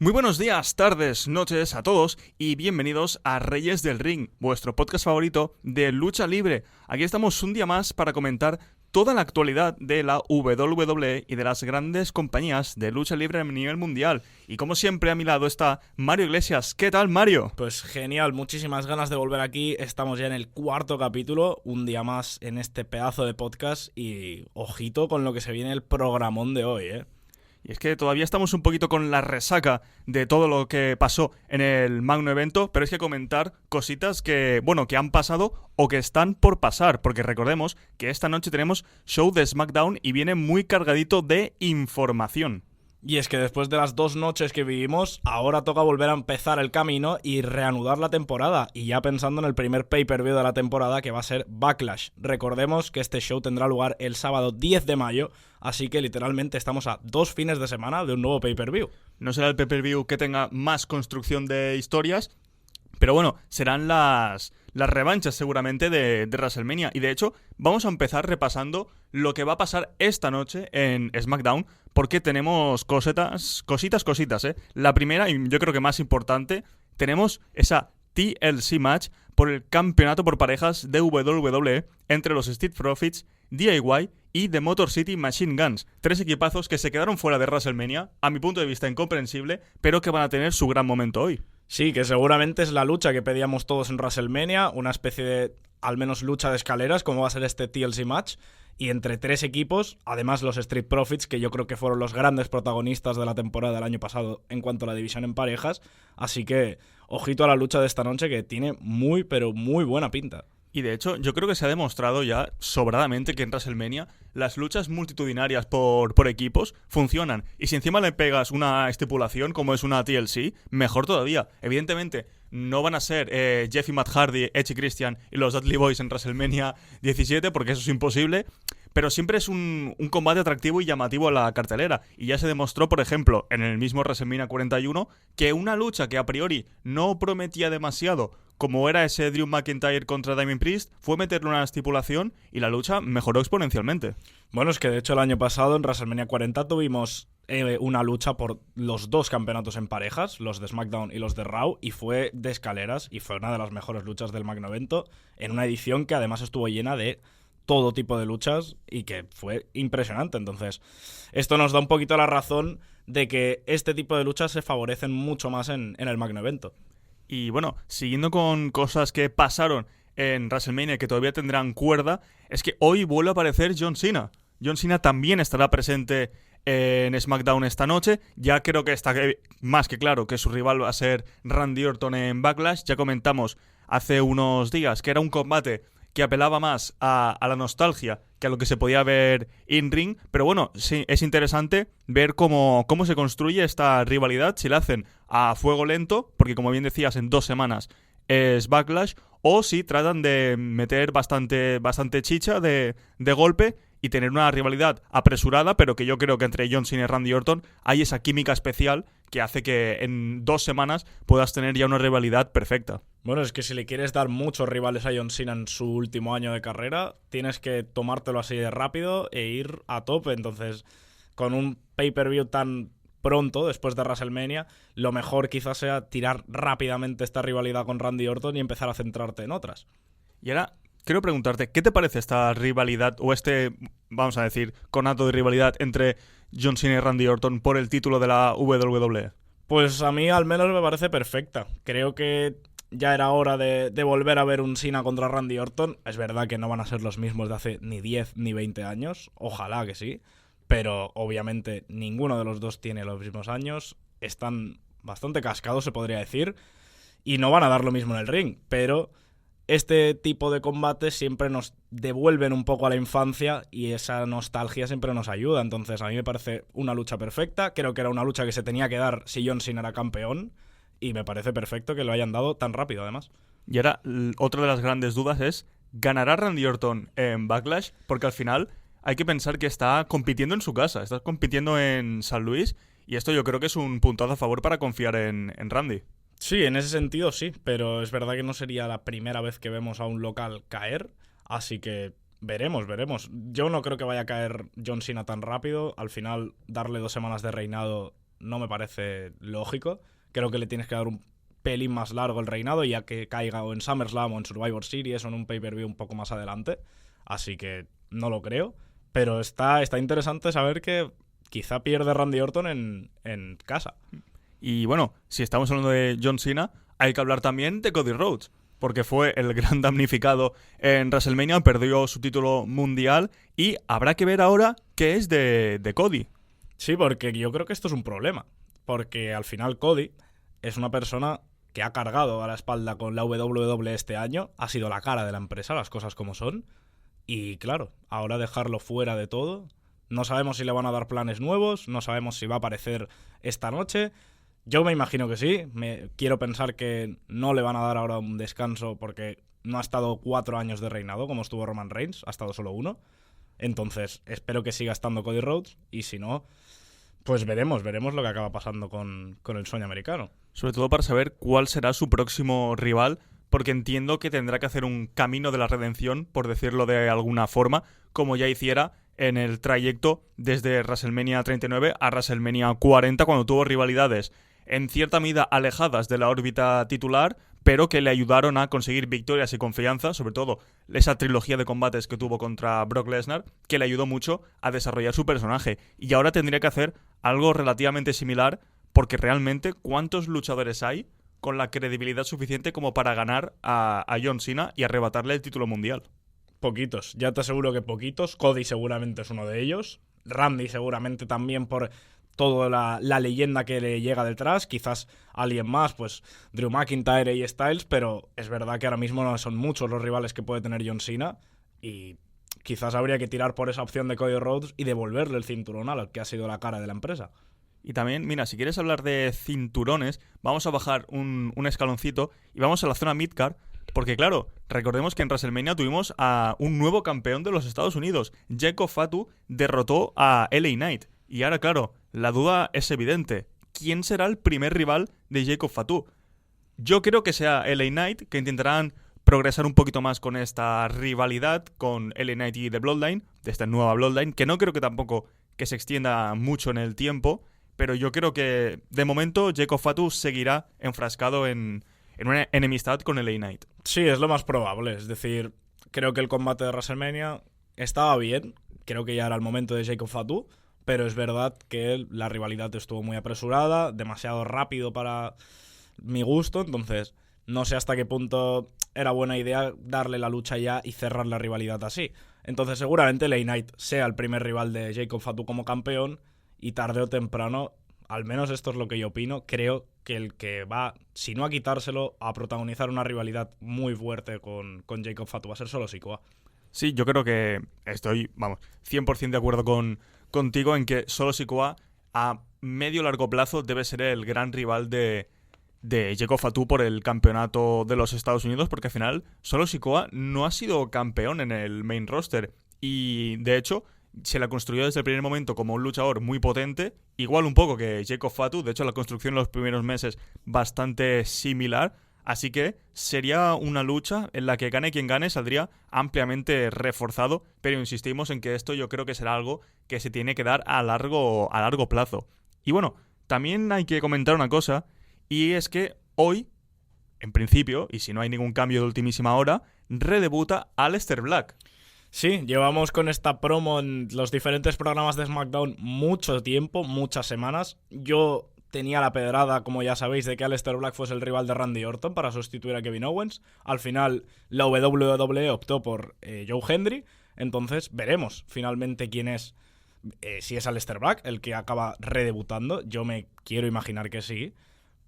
Muy buenos días, tardes, noches a todos y bienvenidos a Reyes del Ring, vuestro podcast favorito de lucha libre. Aquí estamos un día más para comentar toda la actualidad de la WWE y de las grandes compañías de lucha libre a nivel mundial. Y como siempre a mi lado está Mario Iglesias. ¿Qué tal, Mario? Pues genial, muchísimas ganas de volver aquí. Estamos ya en el cuarto capítulo, un día más en este pedazo de podcast y ojito con lo que se viene el programón de hoy, ¿eh? Y es que todavía estamos un poquito con la resaca de todo lo que pasó en el magno evento, pero es que comentar cositas que han pasado o que están por pasar, porque recordemos que esta noche tenemos show de SmackDown y viene muy cargadito de información. Y es que después de las 2 noches que vivimos, ahora toca volver a empezar el camino y reanudar la temporada. Y ya pensando en el primer pay-per-view de la temporada, que va a ser Backlash. Recordemos que este show tendrá lugar el sábado 10 de mayo, así que literalmente estamos a 2 fines de semana de un nuevo pay-per-view. No será el pay-per-view que tenga más construcción de historias, pero bueno, serán las revanchas seguramente de WrestleMania. Y de hecho, vamos a empezar repasando lo que va a pasar esta noche en SmackDown, porque tenemos cositas, ¿eh? La primera, y yo creo que más importante, tenemos esa TLC match por el campeonato por parejas de WWE entre los Street Profits, DIY y The Motor City Machine Guns. 3 equipazos que se quedaron fuera de WrestleMania, a mi punto de vista incomprensible, pero que van a tener su gran momento hoy. Sí, que seguramente es la lucha que pedíamos todos en WrestleMania, una especie de, al menos, lucha de escaleras, como va a ser este TLC match, y entre 3 equipos, además los Street Profits, que yo creo que fueron los grandes protagonistas de la temporada del año pasado en cuanto a la división en parejas, así que ojito a la lucha de esta noche que tiene muy, pero muy buena pinta. Y de hecho, yo creo que se ha demostrado ya sobradamente que en WrestleMania las luchas multitudinarias por equipos funcionan. Y si encima le pegas una estipulación como es una TLC, mejor todavía. Evidentemente, no van a ser Jeff y Matt Hardy, Edge y Christian y los Dudley Boys en WrestleMania 17, porque eso es imposible. Pero siempre es un combate atractivo y llamativo a la cartelera. Y ya se demostró, por ejemplo, en el mismo WrestleMania 41, que una lucha que a priori no prometía demasiado, como era ese Drew McIntyre contra Damien Priest, fue meterle una estipulación y la lucha mejoró exponencialmente. Bueno, es que de hecho el año pasado en WrestleMania 40 tuvimos una lucha por los 2 campeonatos en parejas, los de SmackDown y los de Raw, y fue de escaleras y fue una de las mejores luchas del magno evento, en una edición que además estuvo llena de todo tipo de luchas y que fue impresionante. Entonces, esto nos da un poquito la razón de que este tipo de luchas se favorecen mucho más en el magno evento. Y bueno, siguiendo con cosas que pasaron en WrestleMania que todavía tendrán cuerda, es que hoy vuelve a aparecer John Cena. John Cena también estará presente en SmackDown esta noche. Ya creo que está más que claro que su rival va a ser Randy Orton en Backlash. Ya comentamos hace unos días que era un combate que apelaba más a la nostalgia que a lo que se podía ver in-ring. Pero bueno, sí, es interesante ver cómo se construye esta rivalidad, si la hacen a fuego lento, porque como bien decías, en 2 semanas es Backlash, o si tratan de meter bastante chicha de golpe y tener una rivalidad apresurada, pero que yo creo que entre John Cena y Randy Orton hay esa química especial que hace que en 2 semanas puedas tener ya una rivalidad perfecta. Bueno, es que si le quieres dar muchos rivales a John Cena en su último año de carrera, tienes que tomártelo así de rápido e ir a tope. Entonces, con un pay-per-view tan pronto, después de WrestleMania, lo mejor quizás sea tirar rápidamente esta rivalidad con Randy Orton y empezar a centrarte en otras. Y ahora quiero preguntarte, ¿qué te parece esta rivalidad o vamos a decir, conato de rivalidad entre John Cena y Randy Orton por el título de la WWE? Pues a mí al menos me parece perfecta. Creo que ya era hora de volver a ver un Cena contra Randy Orton. Es verdad que no van a ser los mismos de hace ni 10 ni 20 años. Ojalá que sí. Pero obviamente ninguno de los dos tiene los mismos años. Están bastante cascados, se podría decir. Y no van a dar lo mismo en el ring. Pero este tipo de combates siempre nos devuelven un poco a la infancia y esa nostalgia siempre nos ayuda. Entonces a mí me parece una lucha perfecta. Creo que era una lucha que se tenía que dar si John Cena era campeón. Y me parece perfecto que lo hayan dado tan rápido, además. Y ahora, otra de las grandes dudas es, ¿ganará Randy Orton en Backlash? Porque al final hay que pensar que está compitiendo en su casa, está compitiendo en San Luis, y esto yo creo que es un puntazo a favor para confiar en Randy. Sí, en ese sentido sí, pero es verdad que no sería la primera vez que vemos a un local caer, así que veremos. Yo no creo que vaya a caer John Cena tan rápido. Al final, darle 2 semanas de reinado no me parece lógico. Creo que le tienes que dar un pelín más largo el reinado, ya que caiga o en SummerSlam o en Survivor Series o en un pay-per-view un poco más adelante. Así que no lo creo. Pero está interesante saber que quizá pierde Randy Orton en casa. Y bueno, si estamos hablando de John Cena, hay que hablar también de Cody Rhodes, porque fue el gran damnificado en WrestleMania, perdió su título mundial y habrá que ver ahora qué es de Cody. Sí, porque yo creo que esto es un problema. Porque al final Cody es una persona que ha cargado a la espalda con la WWE este año, ha sido la cara de la empresa, las cosas como son. Y claro, ahora dejarlo fuera de todo, no sabemos si le van a dar planes nuevos, no sabemos si va a aparecer esta noche. Yo me imagino que sí, quiero pensar que no le van a dar ahora un descanso porque no ha estado 4 años de reinado como estuvo Roman Reigns, ha estado solo 1. Entonces espero que siga estando Cody Rhodes y si no, pues veremos lo que acaba pasando con el sueño americano. Sobre todo para saber cuál será su próximo rival, porque entiendo que tendrá que hacer un camino de la redención, por decirlo de alguna forma, como ya hiciera en el trayecto desde WrestleMania 39 a WrestleMania 40, cuando tuvo rivalidades en cierta medida alejadas de la órbita titular, pero que le ayudaron a conseguir victorias y confianza, sobre todo esa trilogía de combates que tuvo contra Brock Lesnar, que le ayudó mucho a desarrollar su personaje. Y ahora tendría que hacer algo relativamente similar, porque realmente, ¿cuántos luchadores hay con la credibilidad suficiente como para ganar a John Cena y arrebatarle el título mundial? Poquitos, ya te aseguro que poquitos. Cody seguramente es uno de ellos. Randy seguramente también por toda la leyenda que le llega detrás. Quizás alguien más, pues Drew McIntyre y Styles, pero es verdad que ahora mismo no son muchos los rivales que puede tener John Cena y quizás habría que tirar por esa opción de Cody Rhodes y devolverle el cinturón al que ha sido la cara de la empresa. Y también, mira, si quieres hablar de cinturones, vamos a bajar un escaloncito y vamos a la zona midcard, porque claro, recordemos que en WrestleMania tuvimos a un nuevo campeón de los Estados Unidos. Jacob Fatu derrotó a LA Knight. Y ahora, claro, la duda es evidente. ¿Quién será el primer rival de Jacob Fatu? Yo creo que sea LA Knight, que intentarán progresar un poquito más con esta rivalidad con LA Knight y The Bloodline, de esta nueva Bloodline, que no creo que tampoco que se extienda mucho en el tiempo, pero yo creo que de momento Jacob Fatu seguirá enfrascado en una enemistad con LA Knight. Sí, es lo más probable. Es decir, creo que el combate de WrestleMania estaba bien. Creo que ya era el momento de Jacob Fatu. Pero es verdad que la rivalidad estuvo muy apresurada, demasiado rápido para mi gusto. Entonces, no sé hasta qué punto era buena idea darle la lucha ya y cerrar la rivalidad así. Entonces, seguramente LA Knight sea el primer rival de Jacob Fatu como campeón. Y tarde o temprano, al menos esto es lo que yo opino, creo que el que va, si no a quitárselo, a protagonizar una rivalidad muy fuerte con Jacob Fatu va a ser solo Sikoa. Sí, yo creo que estoy, 100% de acuerdo contigo en que Solo Sikoa a medio largo plazo debe ser el gran rival de Jacob Fatu por el campeonato de los Estados Unidos, porque al final Solo Sikoa no ha sido campeón en el main roster y de hecho se la construyó desde el primer momento como un luchador muy potente, igual un poco que Jacob Fatu, de hecho la construcción en los primeros meses bastante similar, así que sería una lucha en la que gane quien gane saldría ampliamente reforzado, pero insistimos en que esto yo creo que será algo que se tiene que dar a largo plazo. Y bueno, también hay que comentar una cosa, y es que hoy, en principio, y si no hay ningún cambio de ultimísima hora, redebuta Aleister Black. Sí, llevamos con esta promo en los diferentes programas de SmackDown mucho tiempo, muchas semanas. Yo tenía la pedrada, como ya sabéis, de que Aleister Black fuese el rival de Randy Orton para sustituir a Kevin Owens. Al final, la WWE optó por Joe Hendry. Entonces, veremos finalmente quién es, si es Aleister Black el que acaba redebutando. Yo me quiero imaginar que sí.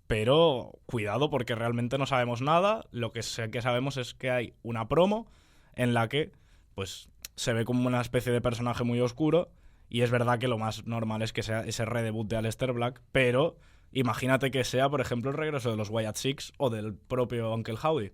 Pero cuidado porque realmente no sabemos nada. Lo que sabemos es que hay una promo en la que pues se ve como una especie de personaje muy oscuro y es verdad que lo más normal es que sea ese redebut de Aleister Black, pero imagínate que sea, por ejemplo, el regreso de los Wyatt Six o del propio Uncle Howdy.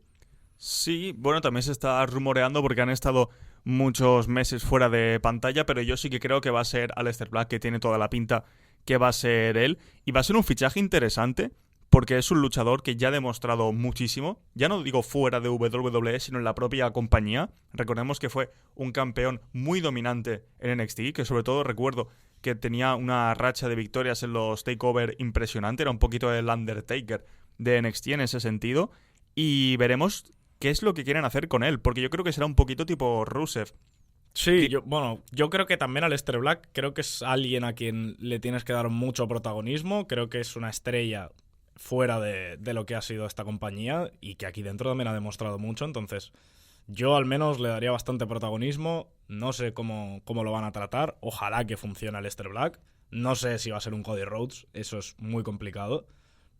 Sí, bueno, también se está rumoreando porque han estado muchos meses fuera de pantalla, pero yo sí que creo que va a ser Aleister Black, que tiene toda la pinta que va a ser él, y va a ser un fichaje interesante porque es un luchador que ya ha demostrado muchísimo, ya no digo fuera de WWE, sino en la propia compañía. Recordemos que fue un campeón muy dominante en NXT, que sobre todo recuerdo que tenía una racha de victorias en los takeover impresionante, era un poquito el Undertaker de NXT en ese sentido, y veremos qué es lo que quieren hacer con él, porque yo creo que será un poquito tipo Rusev. Sí, yo creo que también Aleister Black creo que es alguien a quien le tienes que dar mucho protagonismo, creo que es una estrella fuera de lo que ha sido esta compañía y que aquí dentro también ha demostrado mucho, entonces yo al menos le daría bastante protagonismo, no sé cómo lo van a tratar, ojalá que funcione Aleister Black, no sé si va a ser un Cody Rhodes, eso es muy complicado,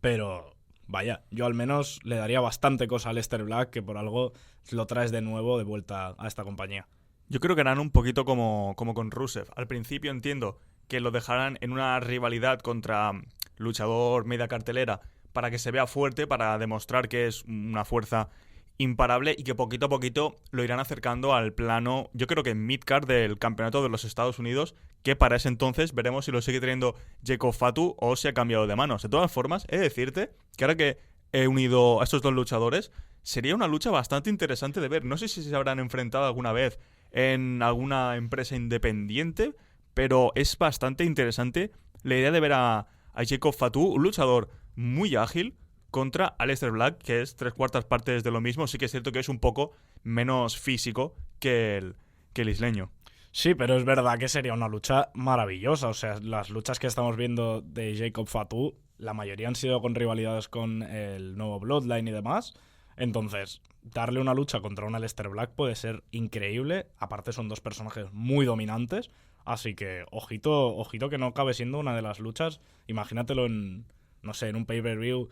pero vaya, yo al menos le daría bastante cosa a Aleister Black, que por algo lo traes de nuevo de vuelta a esta compañía. Yo creo que harán un poquito como con Rusev. Al principio entiendo que lo dejarán en una rivalidad contra luchador media cartelera para que se vea fuerte, para demostrar que es una fuerza imparable y que poquito a poquito lo irán acercando al plano, yo creo que midcard del campeonato de los Estados Unidos, que para ese entonces veremos si lo sigue teniendo Jacob Fatu o si ha cambiado de manos. De todas formas, he de decirte que ahora que he unido a estos dos luchadores, sería una lucha bastante interesante de ver. No sé si se habrán enfrentado alguna vez en alguna empresa independiente, pero es bastante interesante la idea de ver a Jacob Fatu, un luchador muy ágil, contra Aleister Black, que es 3/4 partes de lo mismo. Sí que es cierto que es un poco menos físico que el isleño. Sí, pero es verdad que sería una lucha maravillosa. O sea, las luchas que estamos viendo de Jacob Fatu, la mayoría han sido con rivalidades con el nuevo Bloodline y demás. Entonces, darle una lucha contra un Aleister Black puede ser increíble. Aparte son dos personajes muy dominantes. Así que, ojito que no acabe siendo una de las luchas. Imagínatelo en, no sé, en un pay-per-view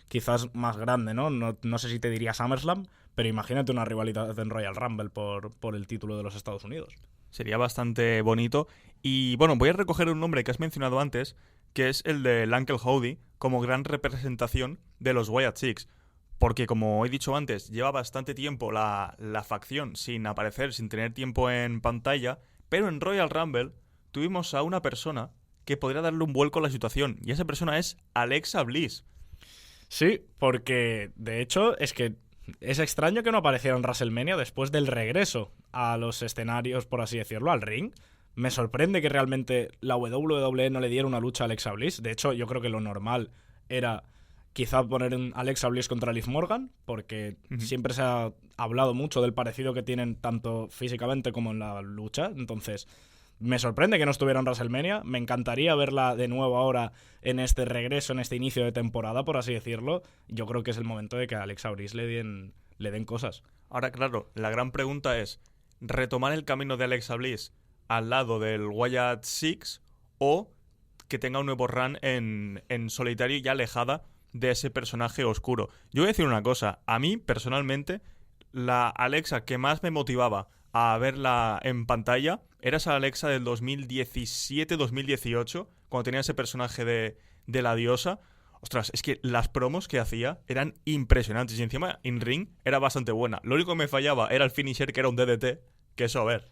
quizás más grande, ¿no? No sé si te diría SummerSlam, pero imagínate una rivalidad en Royal Rumble por el título de los Estados Unidos. Sería bastante bonito. Y bueno, voy a recoger un nombre que has mencionado antes, que es el del Uncle Howdy, como gran representación de los Wyatt Six. Porque, como he dicho antes, lleva bastante tiempo la facción sin aparecer, sin tener tiempo en pantalla, pero en Royal Rumble tuvimos a una persona que podría darle un vuelco a la situación, y esa persona es Alexa Bliss. Sí, porque de hecho es que es extraño que no apareciera en WrestleMania después del regreso a los escenarios, por así decirlo, al ring. Me sorprende que realmente la WWE no le diera una lucha a Alexa Bliss. De hecho, yo creo que lo normal era quizá poner un Alexa Bliss contra Liv Morgan, porque siempre se ha hablado mucho del parecido que tienen tanto físicamente como en la lucha. Entonces, me sorprende que no estuviera en WrestleMania. Me encantaría verla de nuevo ahora en este regreso, en este inicio de temporada, por así decirlo. Yo creo que es el momento de que a Alexa Bliss le den cosas. Ahora, claro, la gran pregunta es, ¿retomar el camino de Alexa Bliss al lado del Wyatt Six o que tenga un nuevo run en solitario y ya alejada de ese personaje oscuro? Yo voy a decir una cosa, a mí personalmente la Alexa que más me motivaba a verla en pantalla era esa Alexa del 2017-2018, cuando tenía ese personaje de la diosa. Ostras, es que las promos que hacía eran impresionantes y encima in ring era bastante buena. Lo único que me fallaba era el finisher, que era un DDT, que eso, a ver,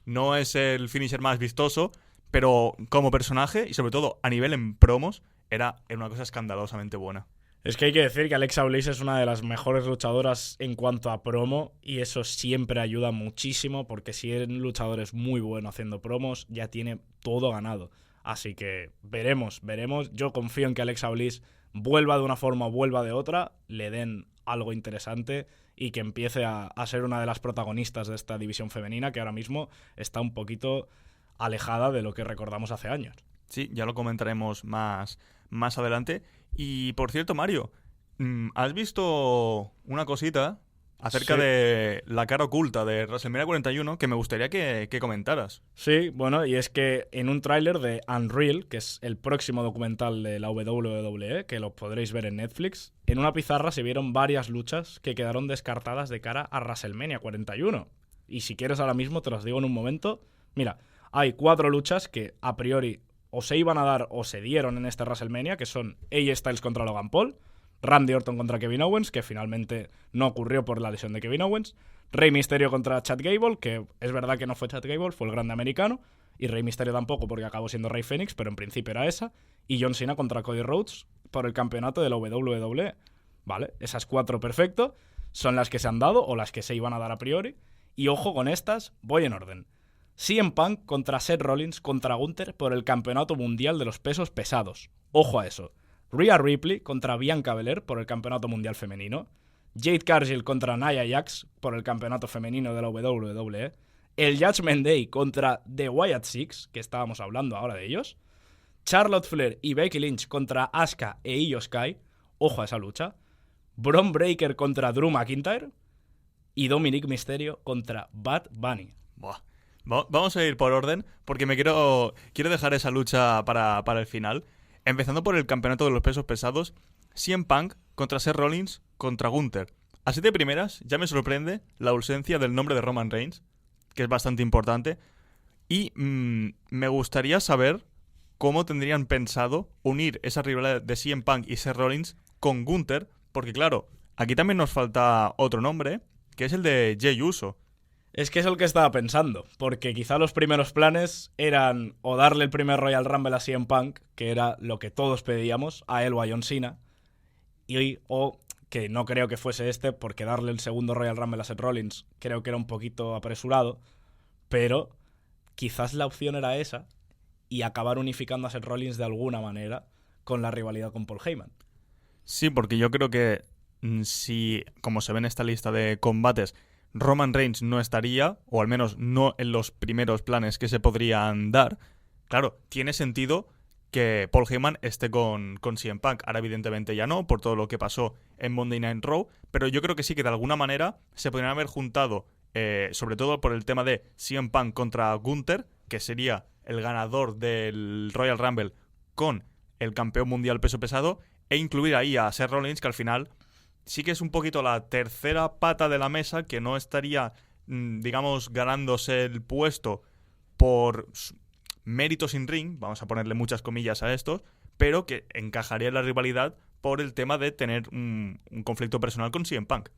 no es el finisher más vistoso, pero como personaje y sobre todo a nivel en promos era una cosa escandalosamente buena. Es que hay que decir que Alexa Bliss es una de las mejores luchadoras en cuanto a promo y eso siempre ayuda muchísimo porque si un luchador es muy bueno haciendo promos ya tiene todo ganado. Así que veremos. Yo confío en que Alexa Bliss vuelva de una forma o vuelva de otra, le den algo interesante y que empiece a ser una de las protagonistas de esta división femenina que ahora mismo está un poquito alejada de lo que recordamos hace años. Sí, ya lo comentaremos más adelante. Y por cierto, Mario, ¿has visto una cosita acerca de la cara oculta de WrestleMania 41 que me gustaría que comentaras? Sí, bueno, y es que en un tráiler de Unreal, que es el próximo documental de la WWE, que lo podréis ver en Netflix, en una pizarra se vieron varias luchas que quedaron descartadas de cara a WrestleMania 41. Y si quieres ahora mismo te las digo en un momento. Mira, hay 4 luchas que a priori o se iban a dar o se dieron en este WrestleMania, que son AJ Styles contra Logan Paul, Randy Orton contra Kevin Owens, que finalmente no ocurrió por la lesión de Kevin Owens, Rey Mysterio contra Chad Gable, que es verdad que no fue Chad Gable, fue el grande americano, y Rey Mysterio tampoco porque acabó siendo Rey Fénix, pero en principio era esa, y John Cena contra Cody Rhodes por el campeonato de la WWE. Vale, esas 4 perfecto, son las que se han dado o las que se iban a dar a priori, y ojo con estas, voy en orden. CM Punk contra Seth Rollins contra Gunther por el campeonato mundial de los pesos pesados. Ojo a eso. Rhea Ripley contra Bianca Belair por el campeonato mundial femenino. Jade Cargill contra Nia Jax por el campeonato femenino de la WWE. El Judgment Day contra The Wyatt Six, que estábamos hablando ahora de ellos. Charlotte Flair y Becky Lynch contra Asuka e Io Sky. Ojo a esa lucha. Bron Breakker contra Drew McIntyre. Y Dominic Mysterio contra Bad Bunny. Buah. Vamos a ir por orden, porque quiero dejar esa lucha para el final. Empezando por el campeonato de los pesos pesados, CM Punk contra Seth Rollins contra Gunther. Así de primeras, ya me sorprende la ausencia del nombre de Roman Reigns, que es bastante importante. Y me gustaría saber cómo tendrían pensado unir esa rivalidad de CM Punk y Seth Rollins con Gunther, porque claro, aquí también nos falta otro nombre, que es el de Jey Uso. Es que es el que estaba pensando, porque quizá los primeros planes eran o darle el primer Royal Rumble a CM Punk, que era lo que todos pedíamos, a él o a John Cena, o que no creo que fuese porque darle el segundo Royal Rumble a Seth Rollins creo que era un poquito apresurado, pero quizás la opción era esa y acabar unificando a Seth Rollins de alguna manera con la rivalidad con Paul Heyman. Sí, porque yo creo que si, como se ve en esta lista de combates, Roman Reigns no estaría, o al menos no en los primeros planes que se podrían dar, claro, tiene sentido que Paul Heyman esté con CM Punk. Ahora evidentemente ya no, por todo lo que pasó en Monday Night Raw, pero yo creo que sí que de alguna manera se podrían haber juntado, sobre todo por el tema de CM Punk contra Gunther, que sería el ganador del Royal Rumble con el campeón mundial peso pesado, e incluir ahí a Seth Rollins, que al final sí que es un poquito la tercera pata de la mesa, que no estaría, digamos, ganándose el puesto por méritos in ring, vamos a ponerle muchas comillas a esto, pero que encajaría en la rivalidad por el tema de tener un conflicto personal con CM Punk.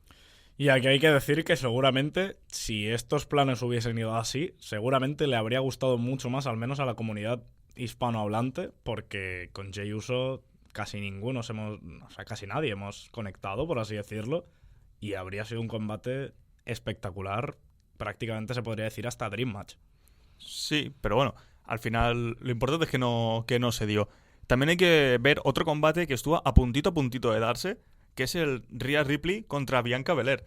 Y aquí hay que decir que seguramente, si estos planes hubiesen ido así, seguramente le habría gustado mucho más, al menos a la comunidad hispanohablante, porque con Jey Uso casi casi nadie hemos conectado, por así decirlo, y habría sido un combate espectacular, prácticamente se podría decir hasta Dream Match. Sí, pero bueno, al final lo importante es que no se dio. También hay que ver otro combate que estuvo a puntito de darse, que es el Rhea Ripley contra Bianca Belair.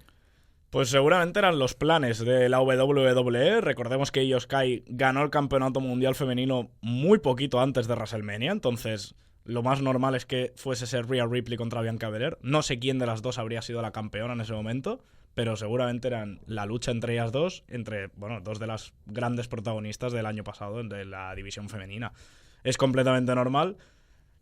Pues seguramente eran los planes de la WWE. Recordemos que Io Sky ganó el campeonato mundial femenino muy poquito antes de WrestleMania, entonces lo más normal es que fuese ser Rhea Ripley contra Bianca Belair. No sé quién de las dos habría sido la campeona en ese momento, pero seguramente eran la lucha entre ellas dos, dos de las grandes protagonistas del año pasado de la división femenina. Es completamente normal.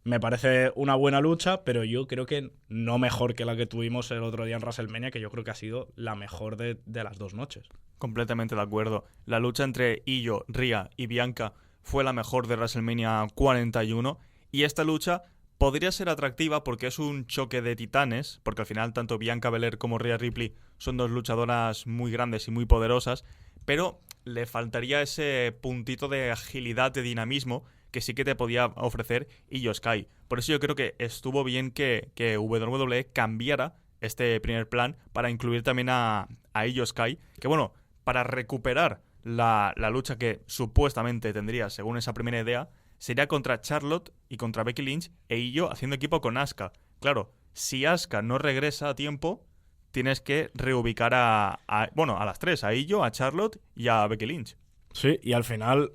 Me parece una buena lucha, pero yo creo que no mejor que la que tuvimos el otro día en WrestleMania, que yo creo que ha sido la mejor de las dos noches. Completamente de acuerdo. La lucha entre Io, Rhea y Bianca fue la mejor de WrestleMania 41, y esta lucha podría ser atractiva porque es un choque de titanes, porque al final tanto Bianca Belair como Rhea Ripley son dos luchadoras muy grandes y muy poderosas, pero le faltaría ese puntito de agilidad, de dinamismo, que sí que te podía ofrecer Io Sky. Por eso yo creo que estuvo bien que WWE cambiara este primer plan para incluir también a Io Sky, que bueno, para recuperar la lucha que supuestamente tendría, según esa primera idea, sería contra Charlotte y contra Becky Lynch e Io haciendo equipo con Asuka. Claro, si Asuka no regresa a tiempo, tienes que reubicar a las tres, a Io, a Charlotte y a Becky Lynch. Sí, y al final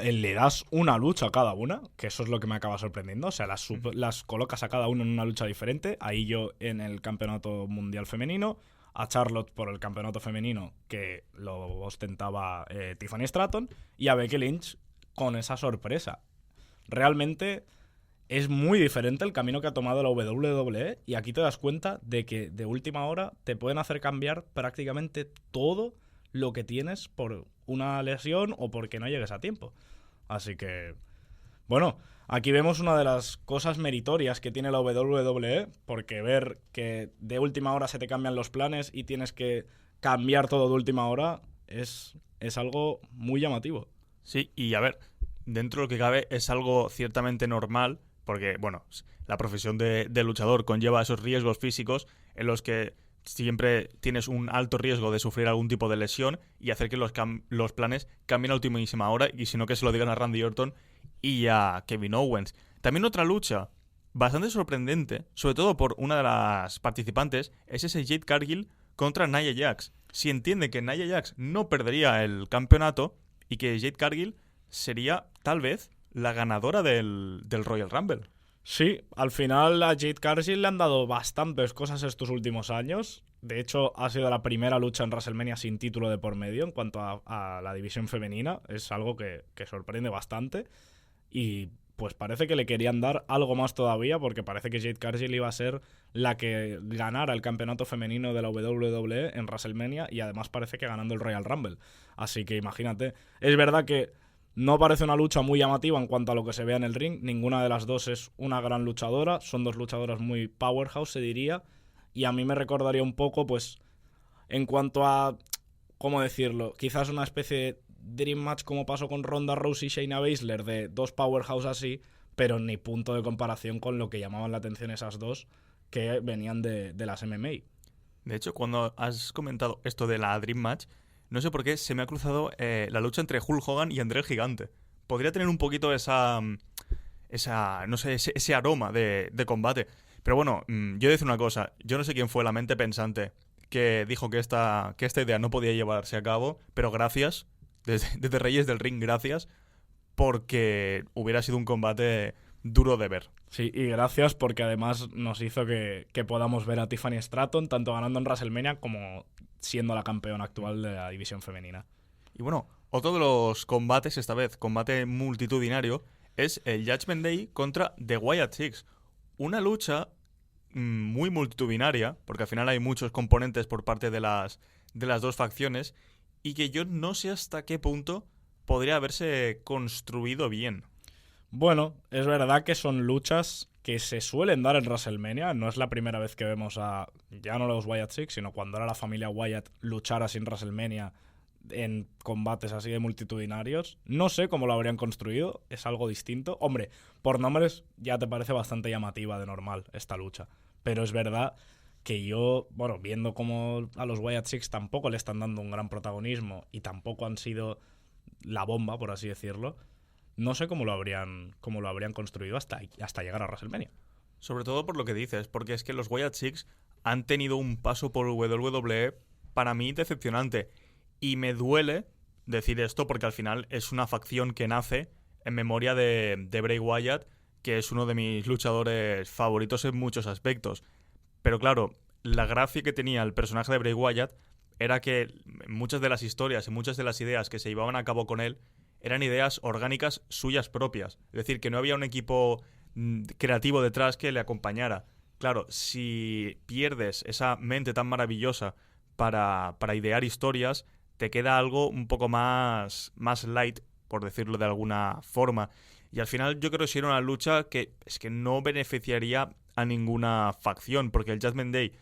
le das una lucha a cada una, que eso es lo que me acaba sorprendiendo. O sea, las colocas a cada uno en una lucha diferente. A Io en el campeonato mundial femenino, a Charlotte por el campeonato femenino, que lo ostentaba Tiffany Stratton, y a Becky Lynch con esa sorpresa. Realmente es muy diferente el camino que ha tomado la WWE, y aquí te das cuenta de que de última hora te pueden hacer cambiar prácticamente todo lo que tienes por una lesión o porque no llegues a tiempo. Así que, bueno, aquí vemos una de las cosas meritorias que tiene la WWE, porque ver que de última hora se te cambian los planes y tienes que cambiar todo de última hora es algo muy llamativo. Sí, y a ver, dentro de lo que cabe es algo ciertamente normal, porque, bueno, la profesión de luchador conlleva esos riesgos físicos en los que siempre tienes un alto riesgo de sufrir algún tipo de lesión y hacer que los planes cambien a ultimísima hora, y si no, que se lo digan a Randy Orton y a Kevin Owens. También otra lucha bastante sorprendente, sobre todo por una de las participantes, es ese Jade Cargill contra Nia Jax. Se entiende que Nia Jax no perdería el campeonato y que Jade Cargill sería, tal vez, la ganadora del Royal Rumble. Sí, al final a Jade Cargill le han dado bastantes cosas estos últimos años. De hecho, ha sido la primera lucha en WrestleMania sin título de por medio en cuanto a la división femenina. Es algo que sorprende bastante. Y pues parece que le querían dar algo más todavía, porque parece que Jade Cargill iba a ser la que ganara el campeonato femenino de la WWE en WrestleMania, y además parece que ganando el Royal Rumble. Así que imagínate. Es verdad que no parece una lucha muy llamativa en cuanto a lo que se vea en el ring. Ninguna de las dos es una gran luchadora. Son dos luchadoras muy powerhouse, se diría. Y a mí me recordaría un poco, pues, en cuanto a, ¿cómo decirlo? Quizás una especie de Dream Match como pasó con Ronda Rousey y Shayna Baszler, de dos powerhouse así, pero ni punto de comparación con lo que llamaban la atención esas dos, que venían de las MMA. De hecho, cuando has comentado esto de la Dream Match, no sé por qué se me ha cruzado la lucha entre Hulk Hogan y André el Gigante. Podría tener un poquito no sé, ese aroma de combate. Pero bueno, yo he de decir una cosa. Yo no sé quién fue la mente pensante que dijo que esta idea no podía llevarse a cabo, pero gracias, desde Reyes del Ring, gracias, porque hubiera sido un combate duro de ver. Sí, y gracias porque además nos hizo que podamos ver a Tiffany Stratton tanto ganando en WrestleMania como siendo la campeona actual de la división femenina. Y bueno, otro de los combates, esta vez combate multitudinario, es el Judgment Day contra The Wyatt Six. Una lucha muy multitudinaria, porque al final hay muchos componentes por parte de las dos facciones, y que yo no sé hasta qué punto podría haberse construido bien. Bueno, es verdad que son luchas que se suelen dar en WrestleMania. No es la primera vez que vemos a, ya no los Wyatt Six, sino cuando era la familia Wyatt, luchar así en WrestleMania en combates así de multitudinarios. No sé cómo lo habrían construido, es algo distinto. Hombre, por nombres ya te parece bastante llamativa de normal esta lucha. Pero es verdad que yo, bueno, viendo cómo a los Wyatt Six tampoco le están dando un gran protagonismo y tampoco han sido la bomba, por así decirlo, no sé cómo lo habrían construido hasta llegar a WrestleMania. Sobre todo por lo que dices, porque es que los Wyatt Six han tenido un paso por WWE para mí decepcionante. Y me duele decir esto porque al final es una facción que nace en memoria de Bray Wyatt, que es uno de mis luchadores favoritos en muchos aspectos. Pero claro, la gracia que tenía el personaje de Bray Wyatt era que muchas de las historias y muchas de las ideas que se llevaban a cabo con él eran ideas orgánicas suyas propias. Es decir, que no había un equipo creativo detrás que le acompañara. Claro, si pierdes esa mente tan maravillosa para idear historias, te queda algo un poco más light, por decirlo de alguna forma. Y al final yo creo que sería una lucha que es que no beneficiaría a ninguna facción, porque el Judgment Day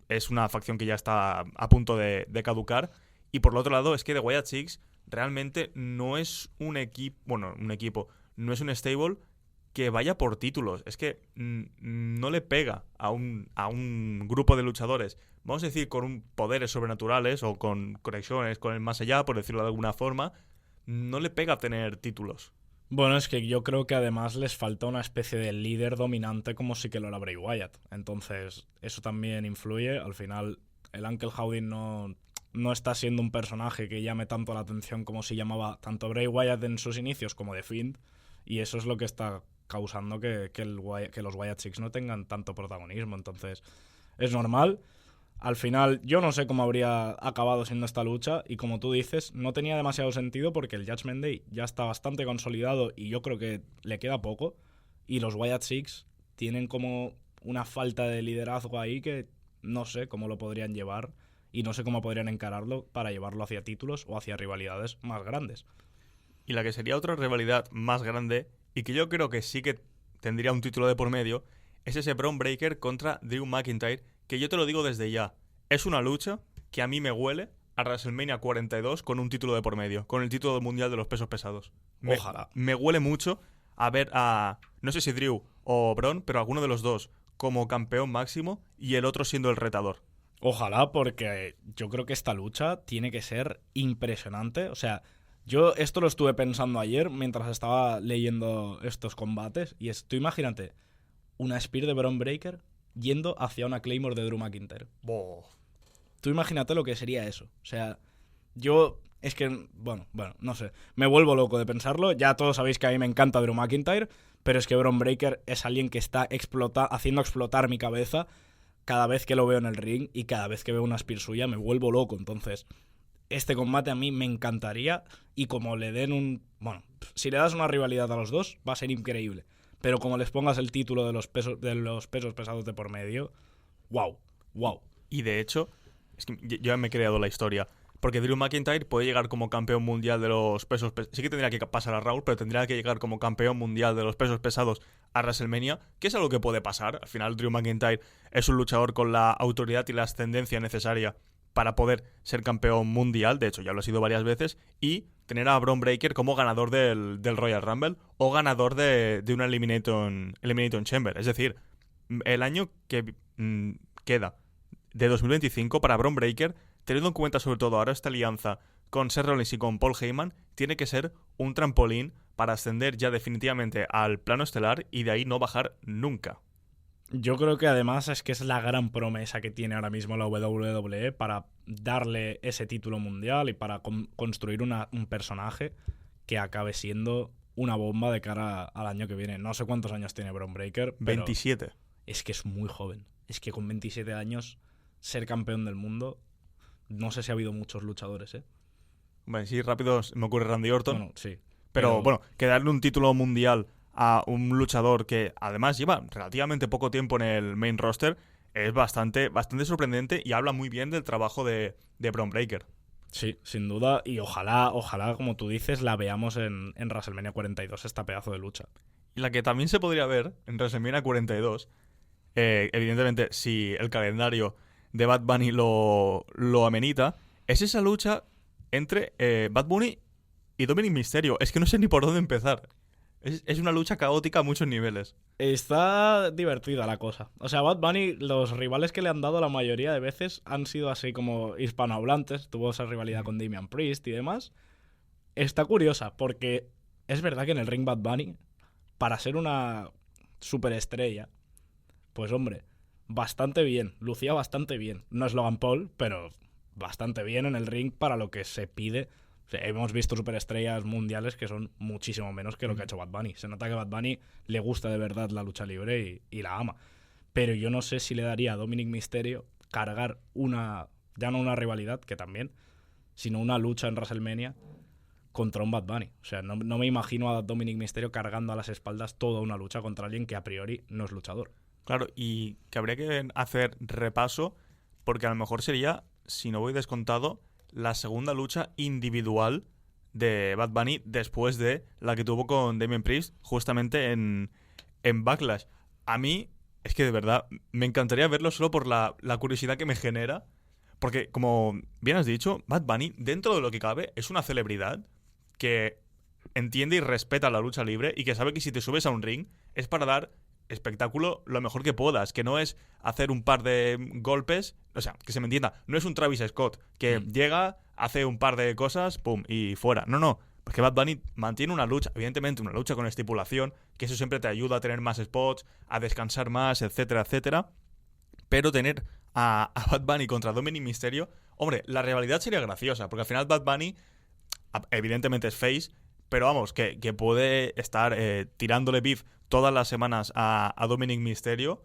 es una facción que ya está a punto de caducar. Y por el otro lado es que The Wyatt Six realmente no es un equipo, no es un stable que vaya por títulos. Es que no le pega a un grupo de luchadores, vamos a decir, con poderes sobrenaturales o con conexiones con el más allá, por decirlo de alguna forma. No le pega tener títulos. Bueno, es que yo creo que además les falta una especie de líder dominante como sí que lo era Bray Wyatt. Entonces, eso también influye. Al final, el Uncle Howdy no está siendo un personaje que llame tanto la atención como si llamaba tanto Bray Wyatt en sus inicios como The Fiend. Y eso es lo que está causando que los Wyatt Six no tengan tanto protagonismo. Entonces, es normal. Al final, yo no sé cómo habría acabado siendo esta lucha, y como tú dices, no tenía demasiado sentido porque el Judgment Day ya está bastante consolidado y yo creo que le queda poco, y los Wyatt Six tienen como una falta de liderazgo ahí que no sé cómo lo podrían llevar y no sé cómo podrían encararlo para llevarlo hacia títulos o hacia rivalidades más grandes. Y la que sería otra rivalidad más grande, y que yo creo que sí que tendría un título de por medio, es ese Bron Breakker contra Drew McIntyre, que yo te lo digo desde ya, es una lucha que a mí me huele a WrestleMania 42 con un título de por medio, con el título mundial de los pesos pesados. Ojalá. Me huele mucho a ver a, no sé si Drew o Bron, pero alguno de los dos como campeón máximo y el otro siendo el retador. Ojalá, porque yo creo que esta lucha tiene que ser impresionante. O sea, yo esto lo estuve pensando ayer mientras estaba leyendo estos combates. Y tú imagínate una Spear de Bron Breakker yendo hacia una Claymore de Drew McIntyre. Boh. Tú imagínate lo que sería eso. O sea, yo... Es que, bueno, no sé. Me vuelvo loco de pensarlo. Ya todos sabéis que a mí me encanta Drew McIntyre, pero es que Bron Breakker es alguien que está haciendo explotar mi cabeza cada vez que lo veo en el ring, y cada vez que veo una Spear suya me vuelvo loco. Entonces, este combate a mí me encantaría, y como le den un... Bueno, si le das una rivalidad a los dos, va a ser increíble. Pero como les pongas el título de los pesos pesados de por medio, wow. Y de hecho, es que yo me he creado la historia. Porque Drew McIntyre puede llegar como campeón mundial de los pesos pesados. Sí que tendría que pasar a Raúl, pero tendría que llegar como campeón mundial de los pesos pesados a WrestleMania, que es algo que puede pasar. Al final, Drew McIntyre es un luchador con la autoridad y la ascendencia necesaria para poder ser campeón mundial. De hecho, ya lo ha sido varias veces. Y tener a Bron Breakker como ganador del Royal Rumble o ganador de una Elimination Chamber. Es decir, el año que queda de 2025 para Bron Breakker, teniendo en cuenta sobre todo ahora esta alianza con Seth Rollins y con Paul Heyman, tiene que ser un trampolín para ascender ya definitivamente al plano estelar y de ahí no bajar nunca. Yo creo que además es que es la gran promesa que tiene ahora mismo la WWE para darle ese título mundial y para construir un personaje que acabe siendo una bomba de cara al año que viene. No sé cuántos años tiene Bron Breakker, pero 27. es que es muy joven. Es que con 27 años ser campeón del mundo, no sé si ha habido muchos luchadores, ¿eh? Bueno, sí, rápido me ocurre Randy Orton. Bueno, sí. Pero bueno, que darle un título mundial a un luchador que además lleva relativamente poco tiempo en el main roster es bastante sorprendente y habla muy bien del trabajo de Bron Breakker. Sí, sin duda. Y ojalá, como tú dices, la veamos en WrestleMania 42, esta pedazo de lucha. Y la que también se podría ver en WrestleMania 42, evidentemente, si el calendario de Bad Bunny lo amerita, es esa lucha entre Bad Bunny y Dominic Mysterio. Es que no sé ni por dónde empezar. Es una lucha caótica a muchos niveles. Está divertida la cosa. O sea, Bad Bunny, los rivales que le han dado la mayoría de veces han sido así como hispanohablantes. Tuvo esa rivalidad con Damian Priest y demás. Está curiosa porque es verdad que en el ring Bad Bunny, para ser una superestrella, pues hombre, bastante bien. Lucía bastante bien. No es Logan Paul, pero bastante bien en el ring para lo que se pide. O sea, hemos visto superestrellas mundiales que son muchísimo menos que lo que ha hecho Bad Bunny. Se nota que Bad Bunny le gusta de verdad la lucha libre y la ama. Pero yo no sé si le daría a Dominic Mysterio cargar ya no una rivalidad, que también, sino una lucha en WrestleMania contra un Bad Bunny. O sea, no me imagino a Dominic Mysterio cargando a las espaldas toda una lucha contra alguien que a priori no es luchador. Claro, y que habría que hacer repaso, porque a lo mejor sería, si no voy descontado, la segunda lucha individual de Bad Bunny después de la que tuvo con Damian Priest justamente en Backlash. A mí, es que de verdad, me encantaría verlo solo por la curiosidad que me genera, porque como bien has dicho, Bad Bunny, dentro de lo que cabe, es una celebridad que entiende y respeta la lucha libre y que sabe que si te subes a un ring es para dar espectáculo lo mejor que puedas, que no es hacer un par de golpes, o sea, que se me entienda, no es un Travis Scott que llega, hace un par de cosas, pum, y fuera. No, porque Bad Bunny mantiene una lucha, evidentemente una lucha con estipulación, que eso siempre te ayuda a tener más spots, a descansar más, etcétera, etcétera, pero tener a Bad Bunny contra Dominic Mysterio, hombre, la rivalidad sería graciosa, porque al final Bad Bunny evidentemente es face, pero vamos, que puede estar tirándole beef todas las semanas a Dominic Mysterio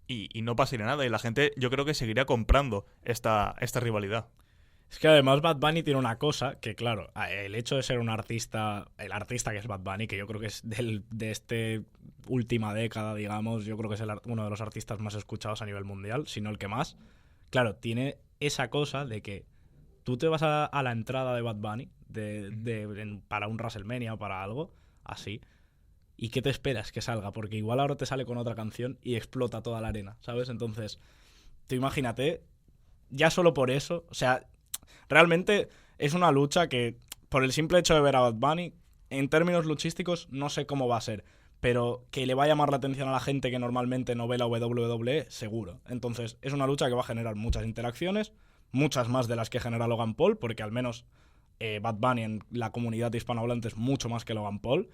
y no pasaría nada. Y la gente, yo creo que seguiría comprando esta rivalidad. Es que además Bad Bunny tiene una cosa que, claro, el hecho de ser un artista, el artista que es Bad Bunny, que yo creo que es de este última década, digamos, yo creo que es uno de los artistas más escuchados a nivel mundial, si no el que más. Claro, tiene esa cosa de que tú te vas a la entrada de Bad Bunny para un WrestleMania o para algo así, ¿y qué te esperas que salga? Porque igual ahora te sale con otra canción y explota toda la arena, ¿sabes? Entonces, tú imagínate, ya solo por eso, o sea, realmente es una lucha que, por el simple hecho de ver a Bad Bunny, en términos luchísticos, no sé cómo va a ser, pero que le va a llamar la atención a la gente que normalmente no ve la WWE, seguro. Entonces, es una lucha que va a generar muchas interacciones, muchas más de las que genera Logan Paul, porque al menos Bad Bunny en la comunidad hispanohablante es mucho más que Logan Paul,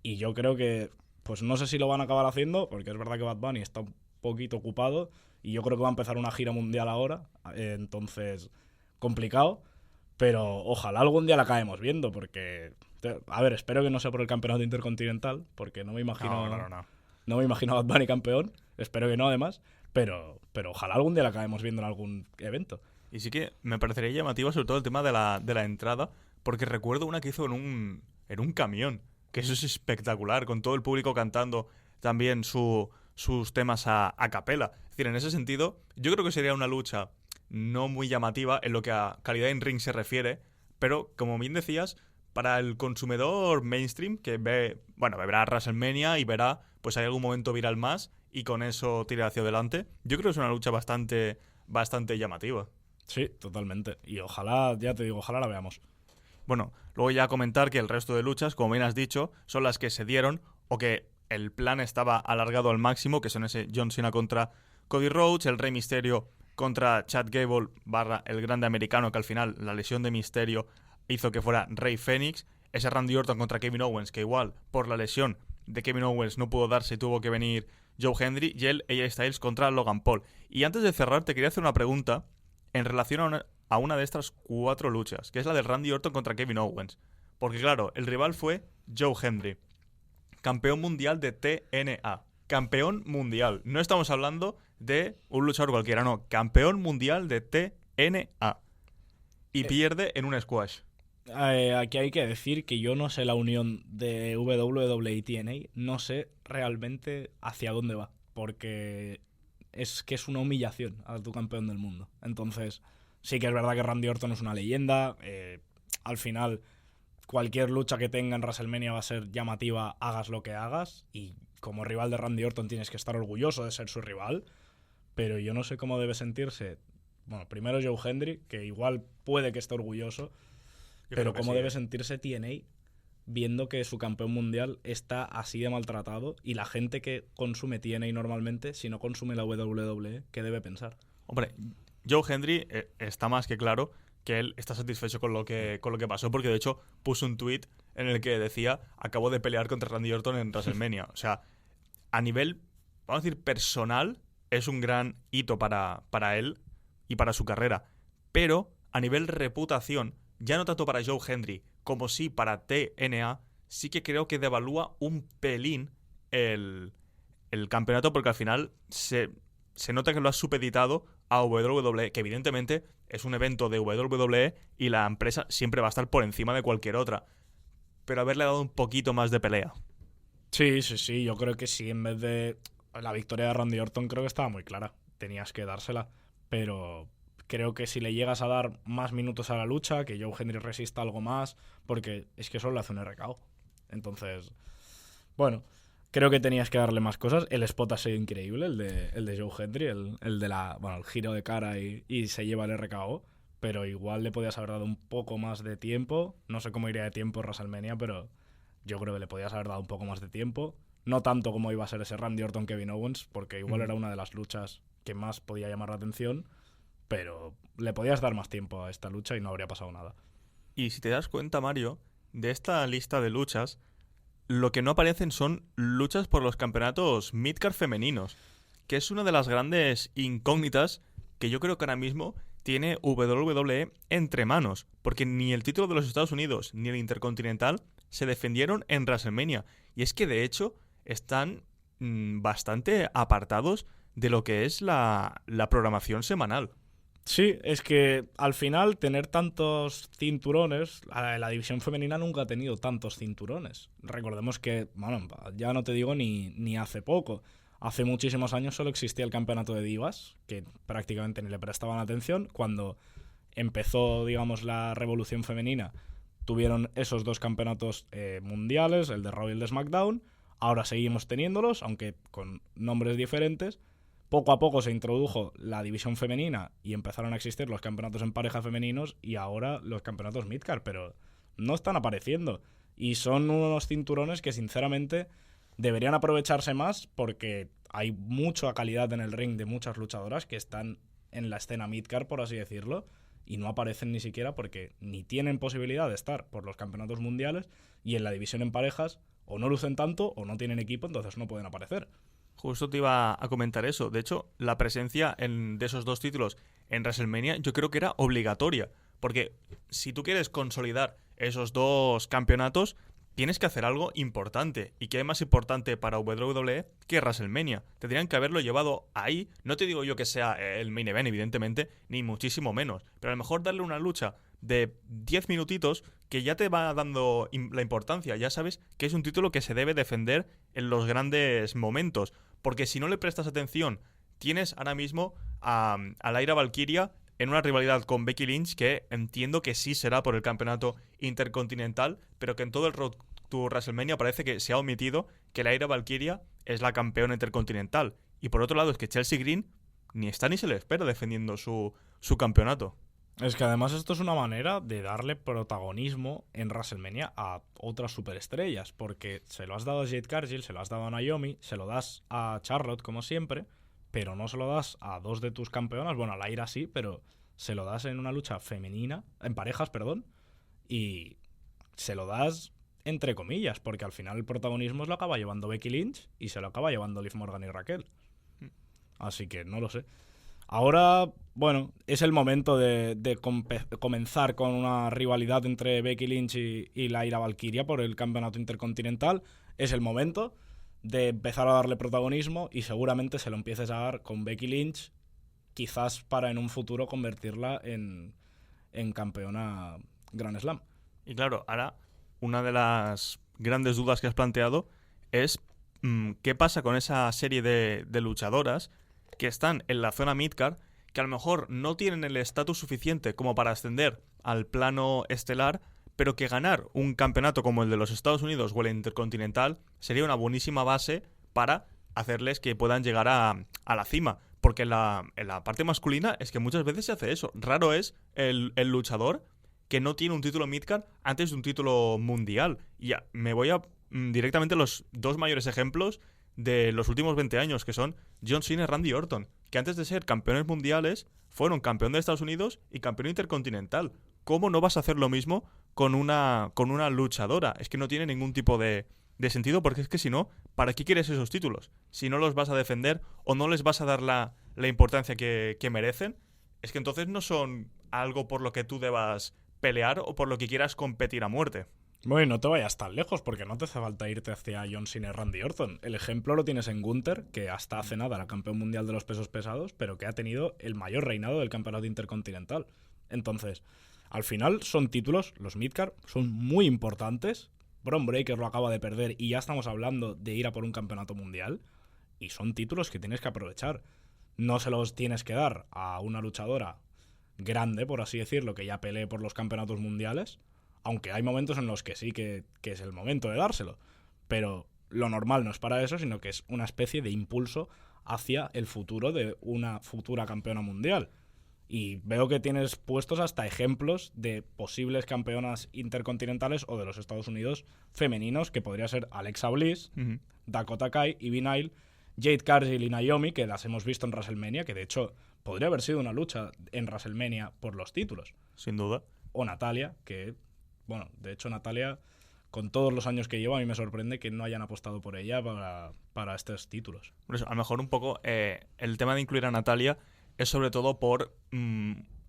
y yo creo que, pues no sé si lo van a acabar haciendo, porque es verdad que Bad Bunny está un poquito ocupado, y yo creo que va a empezar una gira mundial ahora, entonces, complicado, pero ojalá algún día la acabemos viendo, porque, a ver, espero que no sea por el campeonato intercontinental, porque no me imagino, no me imagino a Bad Bunny campeón, espero que no además, pero ojalá algún día la acabemos viendo en algún evento. Y sí que me parecería llamativo sobre todo el tema de la entrada, porque recuerdo una que hizo en un camión, que eso es espectacular, con todo el público cantando también sus temas a capela. Es decir, en ese sentido, yo creo que sería una lucha no muy llamativa en lo que a calidad en ring se refiere, pero como bien decías, para el consumidor mainstream que verá WrestleMania y verá, pues hay algún momento viral más y con eso tira hacia adelante, yo creo que es una lucha bastante llamativa. Sí, totalmente. Y ojalá, ya te digo, ojalá la veamos. Bueno, luego ya comentar que el resto de luchas, como bien has dicho, son las que se dieron o que el plan estaba alargado al máximo, que son ese John Cena contra Cody Rhodes, el Rey Mysterio contra Chad Gable / el grande americano, que al final la lesión de Mysterio hizo que fuera Rey Fénix, ese Randy Orton contra Kevin Owens, que igual por la lesión de Kevin Owens no pudo darse y tuvo que venir Joe Hendry, y el AJ Styles contra Logan Paul. Y antes de cerrar, te quería hacer una pregunta en relación a una de estas 4 luchas, que es la de Randy Orton contra Kevin Owens. Porque claro, el rival fue Joe Hendry, campeón mundial de TNA. Campeón mundial. No estamos hablando de un luchador cualquiera, no. Campeón mundial de TNA. Y pierde en un squash. Aquí hay que decir que yo no sé la unión de WWE y TNA, no sé realmente hacia dónde va, porque es que es una humillación a tu campeón del mundo. Entonces, sí que es verdad que Randy Orton es una leyenda, al final cualquier lucha que tenga en WrestleMania va a ser llamativa, hagas lo que hagas, y como rival de Randy Orton tienes que estar orgulloso de ser su rival, pero yo no sé cómo debe sentirse, bueno, primero Joe Hendry, que igual puede que esté orgulloso, pero cómo debe sentirse TNA viendo que su campeón mundial está así de maltratado, y la gente que consume TNA normalmente, si no consume la WWE, ¿qué debe pensar? Hombre, Joe Hendry está más que claro que él está satisfecho con lo que pasó, porque de hecho puso un tweet en el que decía: acabo de pelear contra Randy Orton en WrestleMania. O sea, a nivel, vamos a decir, personal, es un gran hito para él y para su carrera. Pero a nivel reputación, ya no tanto para Joe Hendry como sí para TNA, sí que creo que devalúa un pelín el campeonato, porque al final se nota que lo ha supeditado a WWE, que evidentemente es un evento de WWE y la empresa siempre va a estar por encima de cualquier otra, pero haberle dado un poquito más de pelea. Sí, yo creo que sí, en vez de la victoria de Randy Orton creo que estaba muy clara, tenías que dársela, pero creo que si le llegas a dar más minutos a la lucha, que Joe Hendry resista algo más, porque es que solo le hace un RKO. Entonces, bueno, creo que tenías que darle más cosas. El spot ha sido increíble, el de Joe Hendry, el de el giro de cara y se lleva el RKO, pero igual le podías haber dado un poco más de tiempo. No sé cómo iría de tiempo WrestleMania, pero yo creo que le podías haber dado un poco más de tiempo. No tanto como iba a ser ese Randy Orton-Kevin Owens, porque igual era una de las luchas que más podía llamar la atención, pero le podías dar más tiempo a esta lucha y no habría pasado nada. Y si te das cuenta, Mario, de esta lista de luchas, lo que no aparecen son luchas por los campeonatos midcard femeninos, que es una de las grandes incógnitas que yo creo que ahora mismo tiene WWE entre manos, porque ni el título de los Estados Unidos ni el Intercontinental se defendieron en WrestleMania, y es que de hecho están bastante apartados de lo que es la programación semanal. Sí, es que al final tener tantos cinturones, la división femenina nunca ha tenido tantos cinturones. Recordemos que, bueno, ya no te digo ni hace poco. Hace muchísimos años solo existía el campeonato de divas, que prácticamente ni le prestaban atención. Cuando empezó, digamos, la revolución femenina, tuvieron esos 2 campeonatos mundiales, el de Raw y el de SmackDown. Ahora seguimos teniéndolos, aunque con nombres diferentes. Poco a poco se introdujo la división femenina y empezaron a existir los campeonatos en pareja femeninos y ahora los campeonatos midcard, pero no están apareciendo. Y son unos cinturones que sinceramente Deberían aprovecharse más porque hay mucha calidad en el ring de muchas luchadoras que están en la escena midcard, por así decirlo, y no aparecen ni siquiera porque ni tienen posibilidad de estar por los campeonatos mundiales, y en la división en parejas o no lucen tanto o no tienen equipo, entonces no pueden aparecer. Justo te iba a comentar eso. De hecho, la presencia de esos dos títulos en WrestleMania yo creo que era obligatoria. Porque si tú quieres consolidar esos dos campeonatos, tienes que hacer algo importante. ¿Y qué es más importante para WWE que WrestleMania? Tendrían que haberlo llevado ahí. No te digo yo que sea el main event, evidentemente, ni muchísimo menos. Pero a lo mejor darle una lucha de 10 minutitos que ya te va dando la importancia. Ya sabes que es un título que se debe defender en los grandes momentos. Porque si no le prestas atención, tienes ahora mismo a Lyra Valkyria en una rivalidad con Becky Lynch que entiendo que sí será por el campeonato intercontinental, pero que en todo el Road to WrestleMania parece que se ha omitido que Lyra Valkyria es la campeona intercontinental. Y por otro lado es que Chelsea Green ni está ni se le espera defendiendo su campeonato. Es que además esto es una manera de darle protagonismo en WrestleMania a otras superestrellas, porque se lo has dado a Jade Cargill, se lo has dado a Naomi, se lo das a Charlotte como siempre, pero no se lo das a dos de tus campeonas, bueno, a Lyra sí, pero se lo das en una lucha femenina, en parejas, perdón, y se lo das entre comillas, porque al final el protagonismo lo acaba llevando Becky Lynch y se lo acaba llevando Liv Morgan y Raquel. Así que no lo sé. Ahora, bueno, es el momento de comenzar con una rivalidad entre Becky Lynch y Lyra Valkyria por el campeonato intercontinental. Es el momento de empezar a darle protagonismo y seguramente se lo empieces a dar con Becky Lynch, quizás para en un futuro convertirla en campeona Grand Slam. Y claro, ahora una de las grandes dudas que has planteado es qué pasa con esa serie de luchadoras que están en la zona midcard, que a lo mejor no tienen el estatus suficiente como para ascender al plano estelar, pero que ganar un campeonato como el de los Estados Unidos o el Intercontinental sería una buenísima base para hacerles que puedan llegar a la cima. Porque en la parte masculina es que muchas veces se hace eso. Raro es el luchador que no tiene un título midcard antes de un título mundial. Y ya, me voy a directamente los dos mayores ejemplos de los últimos 20 años, que son John Cena y Randy Orton, que antes de ser campeones mundiales fueron campeón de Estados Unidos y campeón intercontinental. ¿Cómo no vas a hacer lo mismo con una luchadora? Es que no tiene ningún tipo de sentido, porque es que si no, ¿para qué quieres esos títulos? Si no los vas a defender o no les vas a dar la importancia que merecen, es que entonces no son algo por lo que tú debas pelear o por lo que quieras competir a muerte. Bueno, no te vayas tan lejos porque no te hace falta irte hacia John Cena y Randy Orton. El ejemplo lo tienes en Gunther, que hasta hace nada era campeón mundial de los pesos pesados, pero que ha tenido el mayor reinado del campeonato intercontinental. Entonces, al final son títulos, los midcard, son muy importantes. Bron Breakker lo acaba de perder y ya estamos hablando de ir a por un campeonato mundial. Y son títulos que tienes que aprovechar. No se los tienes que dar a una luchadora grande, por así decirlo, que ya pelee por los campeonatos mundiales. Aunque hay momentos en los que sí que es el momento de dárselo. Pero lo normal no es para eso, sino que es una especie de impulso hacia el futuro de una futura campeona mundial. Y veo que tienes puestos hasta ejemplos de posibles campeonas intercontinentales o de los Estados Unidos femeninos, que podría ser Alexa Bliss, Dakota Kai, Ivy Nile, Jade Cargill y Naomi, que las hemos visto en WrestleMania, que de hecho podría haber sido una lucha en WrestleMania por los títulos. Sin duda. O Natalia, que... Bueno, de hecho Natalia, con todos los años que lleva, a mí me sorprende que no hayan apostado por ella para estos títulos. Por eso, a lo mejor un poco el tema de incluir a Natalia es sobre todo por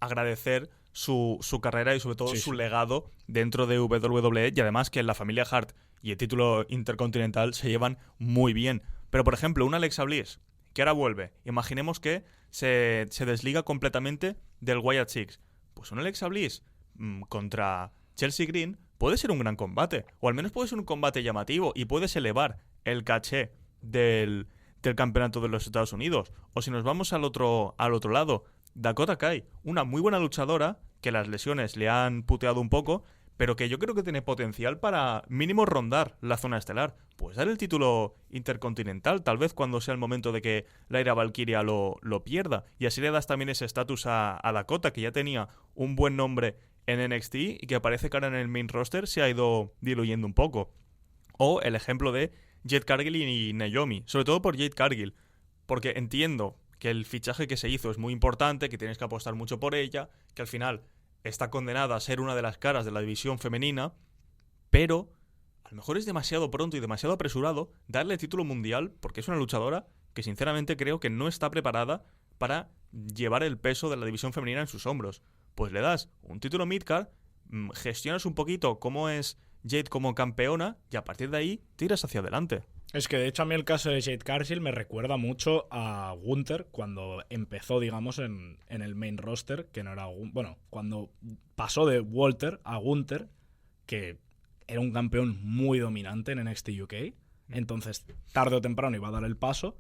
agradecer su carrera y sobre todo su legado dentro de WWE, y además que la familia Hart y el título intercontinental se llevan muy bien. Pero por ejemplo, una Alexa Bliss que ahora vuelve, imaginemos que se desliga completamente del Wyatt Six. Pues una Alexa Bliss contra Chelsea Green puede ser un gran combate, o al menos puede ser un combate llamativo y puedes elevar el caché del campeonato de los Estados Unidos. O si nos vamos al otro lado, Dakota Kai, una muy buena luchadora que las lesiones le han puteado un poco, pero que yo creo que tiene potencial para mínimo rondar la zona estelar. Pues dar el título intercontinental, tal vez cuando sea el momento de que Lyra Valkyria lo pierda. Y así le das también ese estatus a Dakota, que ya tenía un buen nombre en NXT y que parece que ahora en el main roster se ha ido diluyendo un poco. O el ejemplo de Jade Cargill y Naomi. Sobre todo por Jade Cargill. Porque entiendo que el fichaje que se hizo es muy importante, que tienes que apostar mucho por ella, que al final está condenada a ser una de las caras de la división femenina, pero a lo mejor es demasiado pronto y demasiado apresurado darle título mundial, porque es una luchadora que sinceramente creo que no está preparada para llevar el peso de la división femenina en sus hombros. Pues le das un título midcard, gestionas un poquito cómo es Jade como campeona y a partir de ahí tiras hacia adelante. Es que de hecho a mí el caso de Jade Cargill me recuerda mucho a Gunther cuando empezó, digamos, en el main roster, que no era... Bueno, cuando pasó de Walter a Gunther, que era un campeón muy dominante en NXT UK, entonces tarde o temprano iba a dar el paso,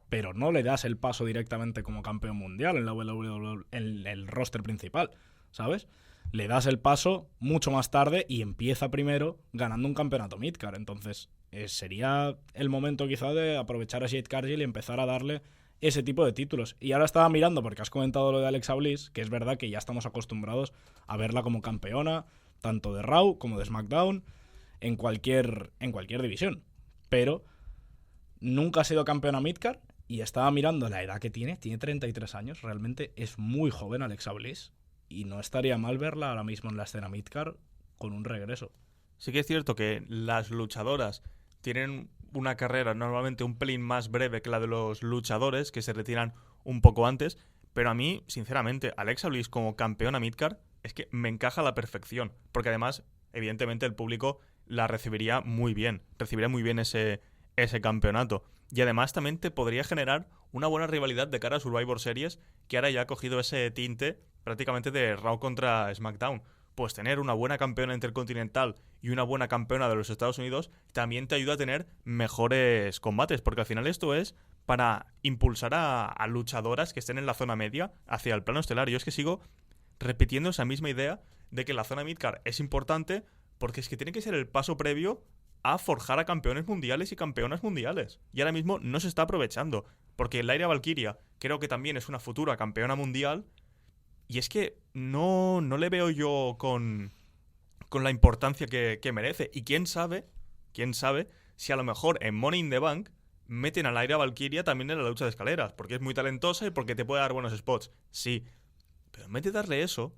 pero no le das el paso directamente como campeón mundial en la WWE, en el roster principal, ¿sabes? Le das el paso mucho más tarde y empieza primero ganando un campeonato midcard. Entonces sería el momento quizá de aprovechar a Jade Cargill y empezar a darle ese tipo de títulos. Y ahora estaba mirando, porque has comentado lo de Alexa Bliss, que es verdad que ya estamos acostumbrados a verla como campeona, tanto de Raw como de SmackDown, en cualquier división. Pero nunca ha sido campeona midcard. Y estaba mirando la edad que tiene 33 años, realmente es muy joven Alexa Bliss, y no estaría mal verla ahora mismo en la escena midcard con un regreso. Sí que es cierto que las luchadoras tienen una carrera normalmente un pelín más breve que la de los luchadores, que se retiran un poco antes, pero a mí, sinceramente, Alexa Bliss como campeona midcard es que me encaja a la perfección, porque además, evidentemente, el público la recibiría muy bien ese campeonato. Y además también te podría generar una buena rivalidad de cara a Survivor Series, que ahora ya ha cogido ese tinte prácticamente de Raw contra SmackDown. Pues tener una buena campeona intercontinental y una buena campeona de los Estados Unidos también te ayuda a tener mejores combates, porque al final esto es para impulsar a luchadoras que estén en la zona media hacia el plano estelar. Yo es que sigo repitiendo esa misma idea de que la zona midcard es importante porque es que tiene que ser el paso previo a forjar a campeones mundiales y campeonas mundiales. Y ahora mismo no se está aprovechando, porque Lyra Valkyria creo que también es una futura campeona mundial, y es que no le veo yo con la importancia que merece. Y quién sabe si a lo mejor en Money in the Bank meten a Lyra Valkyria también en la lucha de escaleras, porque es muy talentosa y porque te puede dar buenos spots. Sí, pero en vez de darle eso,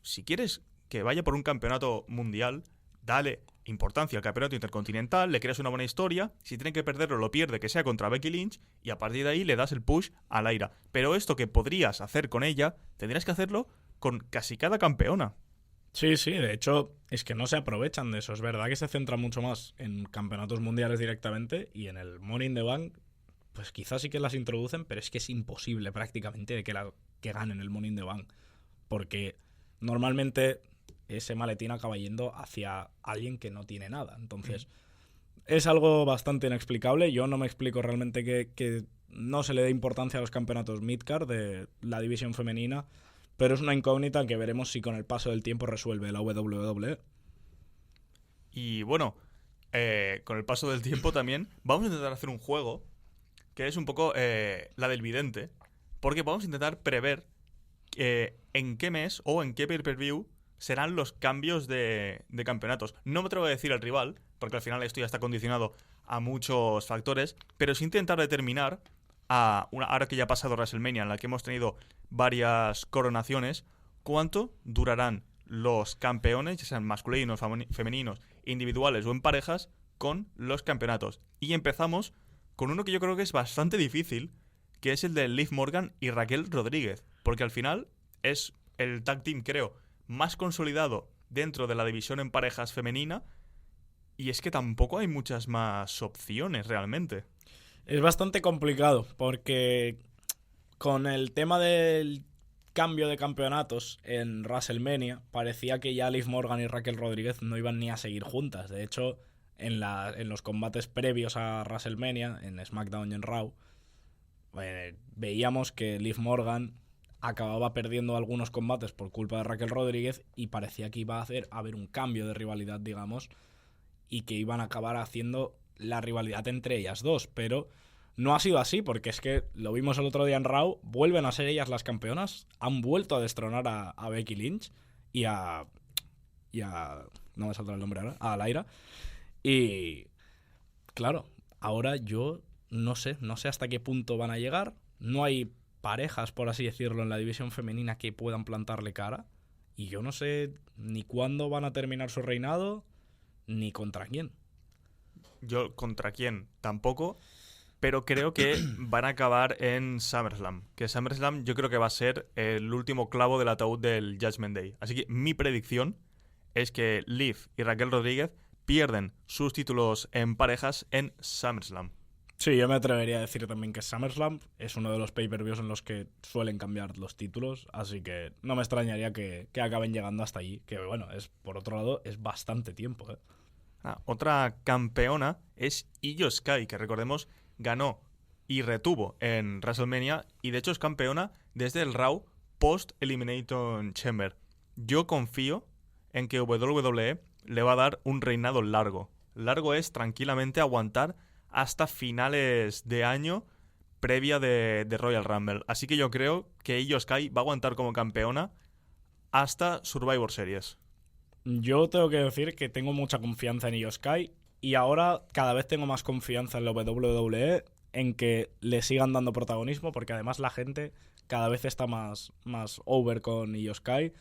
si quieres que vaya por un campeonato mundial, dale importancia al campeonato intercontinental, le creas una buena historia, si tiene que perderlo lo pierde, que sea contra Becky Lynch, y a partir de ahí le das el push a Lyra. Pero esto que podrías hacer con ella, tendrías que hacerlo con casi cada campeona. Sí, de hecho es que no se aprovechan de eso, es verdad que se centra mucho más en campeonatos mundiales directamente, y en el Money in the Bank pues quizás sí que las introducen, pero es que es imposible prácticamente de que ganen el Money in the Bank, porque normalmente ese maletín acaba yendo hacia alguien que no tiene nada. Entonces, es algo bastante inexplicable. Yo no me explico realmente que no se le dé importancia a los campeonatos midcard de la división femenina, pero es una incógnita que veremos si con el paso del tiempo resuelve la WWE. Y bueno, con el paso del tiempo también vamos a intentar hacer un juego que es un poco la del vidente, porque vamos a intentar prever en qué mes o en qué pay-per-view serán los cambios de campeonatos. No me atrevo a decir el rival, porque al final esto ya está condicionado a muchos factores, pero sí intentar determinar, ahora que ya ha pasado WrestleMania, en la que hemos tenido varias coronaciones, cuánto durarán los campeones, ya sean masculinos, femeninos, individuales o en parejas, con los campeonatos. Y empezamos con uno que yo creo que es bastante difícil, que es el de Liv Morgan y Raquel Rodríguez, porque al final es el tag team, creo, más consolidado dentro de la división en parejas femenina, y es que tampoco hay muchas más opciones realmente. Es bastante complicado porque con el tema del cambio de campeonatos en WrestleMania parecía que ya Liv Morgan y Raquel Rodríguez no iban ni a seguir juntas. De hecho, en los combates previos a WrestleMania, en SmackDown y en Raw, veíamos que Liv Morgan acababa perdiendo algunos combates por culpa de Raquel Rodríguez y parecía que iba a haber un cambio de rivalidad, digamos, y que iban a acabar haciendo la rivalidad entre ellas dos, pero no ha sido así, porque es que lo vimos el otro día en Raw, vuelven a ser ellas las campeonas, han vuelto a destronar a Becky Lynch y a no me saldrá el nombre ahora, a Lyra, y claro, ahora yo no sé hasta qué punto van a llegar. No hay parejas, por así decirlo, en la división femenina que puedan plantarle cara. Y yo no sé ni cuándo van a terminar su reinado, ni contra quién. Yo contra quién tampoco, pero creo que van a acabar en SummerSlam. Que SummerSlam yo creo que va a ser el último clavo del ataúd del Judgment Day. Así que mi predicción es que Liv y Raquel Rodríguez pierden sus títulos en parejas en SummerSlam. Sí, yo me atrevería a decir también que SummerSlam es uno de los pay-per-views en los que suelen cambiar los títulos, así que no me extrañaría que acaben llegando hasta allí, que bueno, por otro lado, es bastante tiempo, ¿eh? Otra campeona es Io Sky, que recordemos ganó y retuvo en WrestleMania y de hecho es campeona desde el Raw post-Elimination Chamber. Yo confío en que WWE le va a dar un reinado largo. Largo es tranquilamente aguantar hasta finales de año previa de Royal Rumble. Así que yo creo que Io Sky va a aguantar como campeona hasta Survivor Series. Yo tengo que decir que tengo mucha confianza en Io Sky y ahora cada vez tengo más confianza en la WWE en que le sigan dando protagonismo porque además la gente cada vez está más over con Io Sky.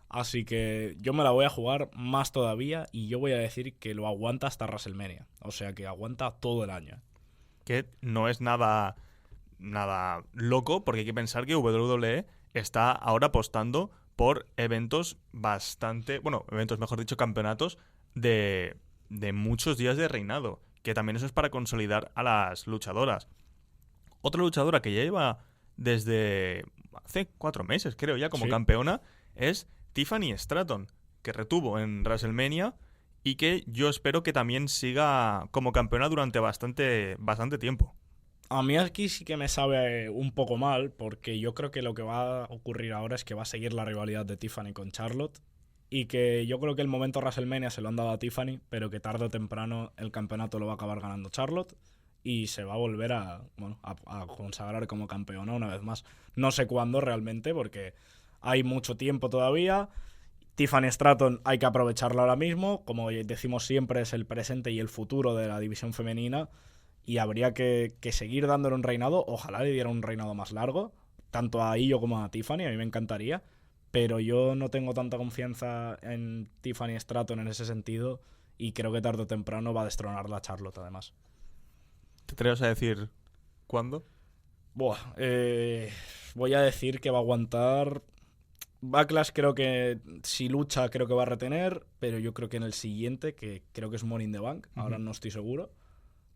Así que yo me la voy a jugar más todavía y yo voy a decir que lo aguanta hasta WrestleMania. O sea que aguanta todo el año. Que no es nada loco porque hay que pensar que WWE está ahora apostando por eventos mejor dicho, campeonatos de muchos días de reinado, que también eso es para consolidar a las luchadoras. Otra luchadora que ya lleva desde hace 4 meses, creo ya, como campeona, es Tiffany Stratton, que retuvo en WrestleMania y que yo espero que también siga como campeona durante bastante tiempo. A mí aquí sí que me sabe un poco mal, porque yo creo que lo que va a ocurrir ahora es que va a seguir la rivalidad de Tiffany con Charlotte y que yo creo que el momento WrestleMania se lo han dado a Tiffany, pero que tarde o temprano el campeonato lo va a acabar ganando Charlotte y se va a volver a consagrar como campeona una vez más. No sé cuándo realmente, porque hay mucho tiempo todavía. Tiffany Stratton hay que aprovecharla ahora mismo, como decimos siempre, es el presente y el futuro de la división femenina. Y habría que seguir dándole un reinado. Ojalá le diera un reinado más largo, tanto a Io como a Tiffany. A mí me encantaría. Pero yo no tengo tanta confianza en Tiffany Stratton en ese sentido. Y creo que tarde o temprano va a destronarla a Charlotte, además. ¿Te atreves a decir cuándo? Voy a decir que va a aguantar. Backlash creo que si lucha creo que va a retener. Pero yo creo que en el siguiente, que creo que es Money in the Bank, ahora no estoy seguro,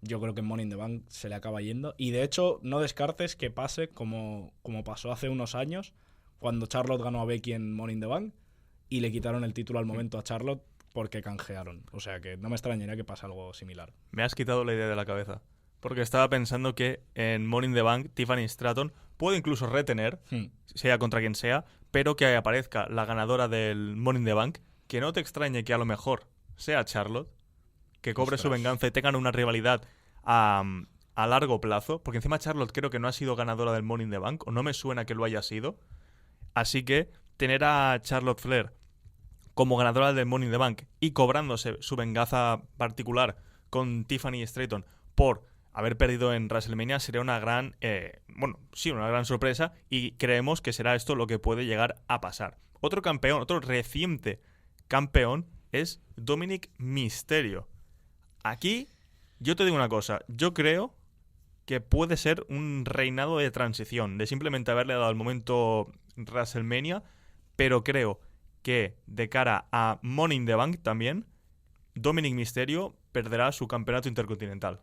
yo creo que en Money in the Bank se le acaba yendo. Y de hecho, no descartes que pase como pasó hace unos años, cuando Charlotte ganó a Becky en Money in the Bank y le quitaron el título al momento a Charlotte porque canjearon. O sea que no me extrañaría que pase algo similar. Me has quitado la idea de la cabeza. Porque estaba pensando que en Money in the Bank Tiffany Stratton puede incluso retener, sea contra quien sea, pero que aparezca la ganadora del Money in the Bank, que no te extrañe que a lo mejor sea Charlotte, que cobre su venganza y tengan una rivalidad a largo plazo, porque encima Charlotte creo que no ha sido ganadora del Money in the Bank, o no me suena que lo haya sido. Así que tener a Charlotte Flair como ganadora del Money in the Bank y cobrándose su venganza particular con Tiffany Stratton por haber perdido en WrestleMania sería una gran sorpresa y creemos que será esto lo que puede llegar a pasar. Otro reciente campeón es Dominic Mysterio. Aquí yo te digo una cosa, yo creo que puede ser un reinado de transición, de simplemente haberle dado el momento WrestleMania, pero creo que de cara a Money in the Bank también, Dominic Mysterio perderá su campeonato intercontinental.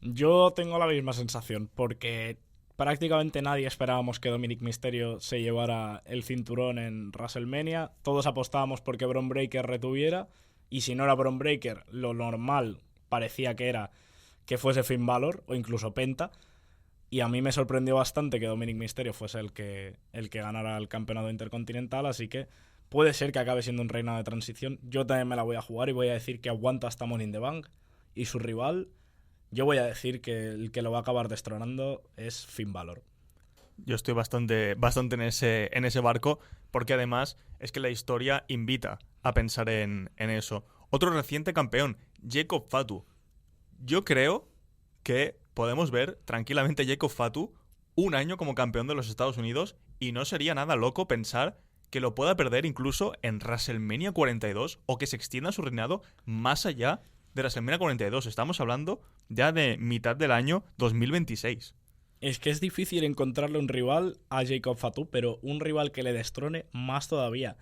Yo tengo la misma sensación, porque prácticamente nadie esperábamos que Dominic Mysterio se llevara el cinturón en WrestleMania. Todos apostábamos porque Bron Breakker retuviera, y si no era Bron Breakker, lo normal parecía que era que fuese Finn Balor o incluso Penta. Y a mí me sorprendió bastante que Dominic Mysterio fuese el que ganara el campeonato intercontinental, así que puede ser que acabe siendo un reinado de transición. Yo también me la voy a jugar y voy a decir que aguanta hasta Money in the Bank. Y su rival, yo voy a decir que el que lo va a acabar destronando es Finn Balor. Yo estoy bastante en ese barco, porque además es que la historia invita a pensar en eso. Otro reciente campeón, Jacob Fatu. Yo creo que podemos ver tranquilamente a Jacob Fatu un año como campeón de los Estados Unidos y no sería nada loco pensar que lo pueda perder incluso en WrestleMania 42 o que se extienda su reinado más allá de WrestleMania 42. Estamos hablando ya de mitad del año 2026. Es que es difícil encontrarle un rival a Jacob Fatu, pero un rival que le destrone más todavía.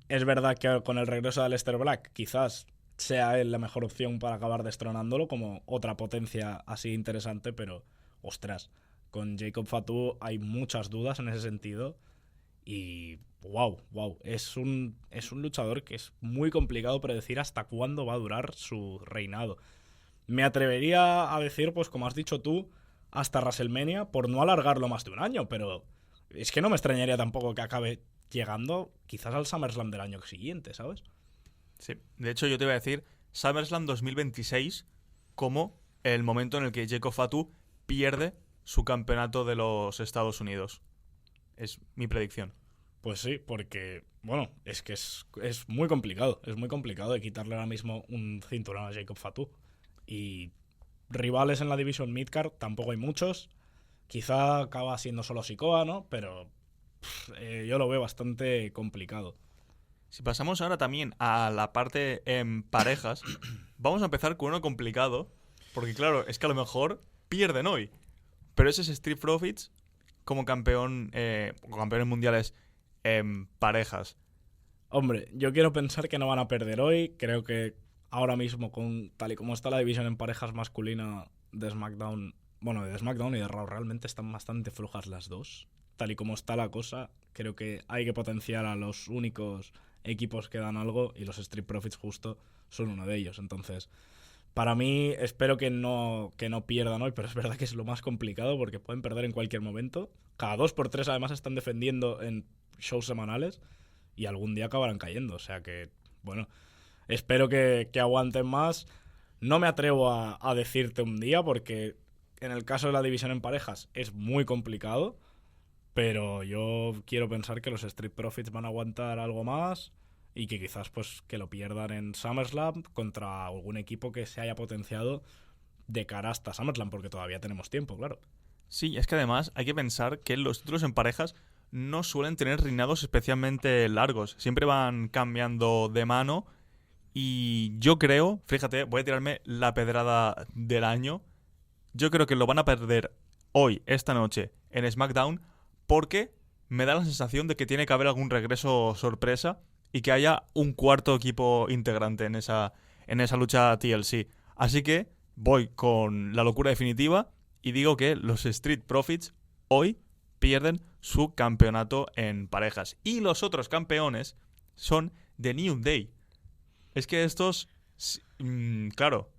Es verdad que con el regreso de Aleister Black quizás sea él la mejor opción para acabar destronándolo como otra potencia así interesante, pero ostras, con Jacob Fatu hay muchas dudas en ese sentido y wow, es un luchador que es muy complicado predecir hasta cuándo va a durar su reinado. Me atrevería a decir, pues como has dicho tú, hasta WrestleMania por no alargarlo más de un año, pero es que no me extrañaría tampoco que acabe llegando quizás al SummerSlam del año siguiente, ¿sabes? Sí, de hecho yo te iba a decir SummerSlam 2026 como el momento en el que Jacob Fatu pierde su campeonato de los Estados Unidos. Es mi predicción. Pues sí, porque, bueno, es que es muy complicado. Es muy complicado de quitarle ahora mismo un cinturón a Jacob Fatu. Y rivales en la división Midcard tampoco hay muchos. Quizá acaba siendo solo Sikoa, ¿no? Pero yo lo veo bastante complicado. Si pasamos ahora también a la parte en parejas, vamos a empezar con uno complicado, porque claro, es que a lo mejor pierden hoy. Pero ese es Street Profits como campeón, campeones mundiales en parejas. Hombre, yo quiero pensar que no van a perder hoy. Creo que ahora mismo, tal y como está la división en parejas masculina de SmackDown, bueno, de SmackDown y de Raw, realmente están bastante flojas las dos. Tal y como está la cosa, creo que hay que potenciar a los únicos equipos que dan algo y los Street Profits justo son uno de ellos. Entonces, para mí, espero que no pierdan hoy, pero es verdad que es lo más complicado porque pueden perder en cualquier momento. Cada 2x3 además están defendiendo en shows semanales y algún día acabarán cayendo. O sea que, bueno, espero que aguanten más. No me atrevo a decirte un día porque en el caso de la división en parejas es muy complicado, pero yo quiero pensar que los Street Profits van a aguantar algo más y que quizás pues que lo pierdan en SummerSlam contra algún equipo que se haya potenciado de cara hasta SummerSlam, porque todavía tenemos tiempo, claro. Sí, es que además hay que pensar que los títulos en parejas no suelen tener reinados especialmente largos. Siempre van cambiando de mano y yo creo, fíjate, voy a tirarme la pedrada del año. Yo creo que lo van a perder hoy, esta noche, en SmackDown porque me da la sensación de que tiene que haber algún regreso sorpresa y que haya un cuarto equipo integrante en esa lucha TLC. Así que voy con la locura definitiva y digo que los Street Profits hoy pierden su campeonato en parejas. Y los otros campeones son The New Day. Es que estos, claro,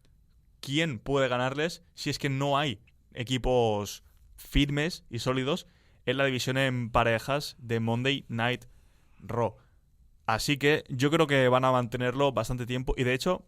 ¿quién puede ganarles si es que no hay equipos firmes y sólidos en la división en parejas de Monday Night Raw? Así que yo creo que van a mantenerlo bastante tiempo y de hecho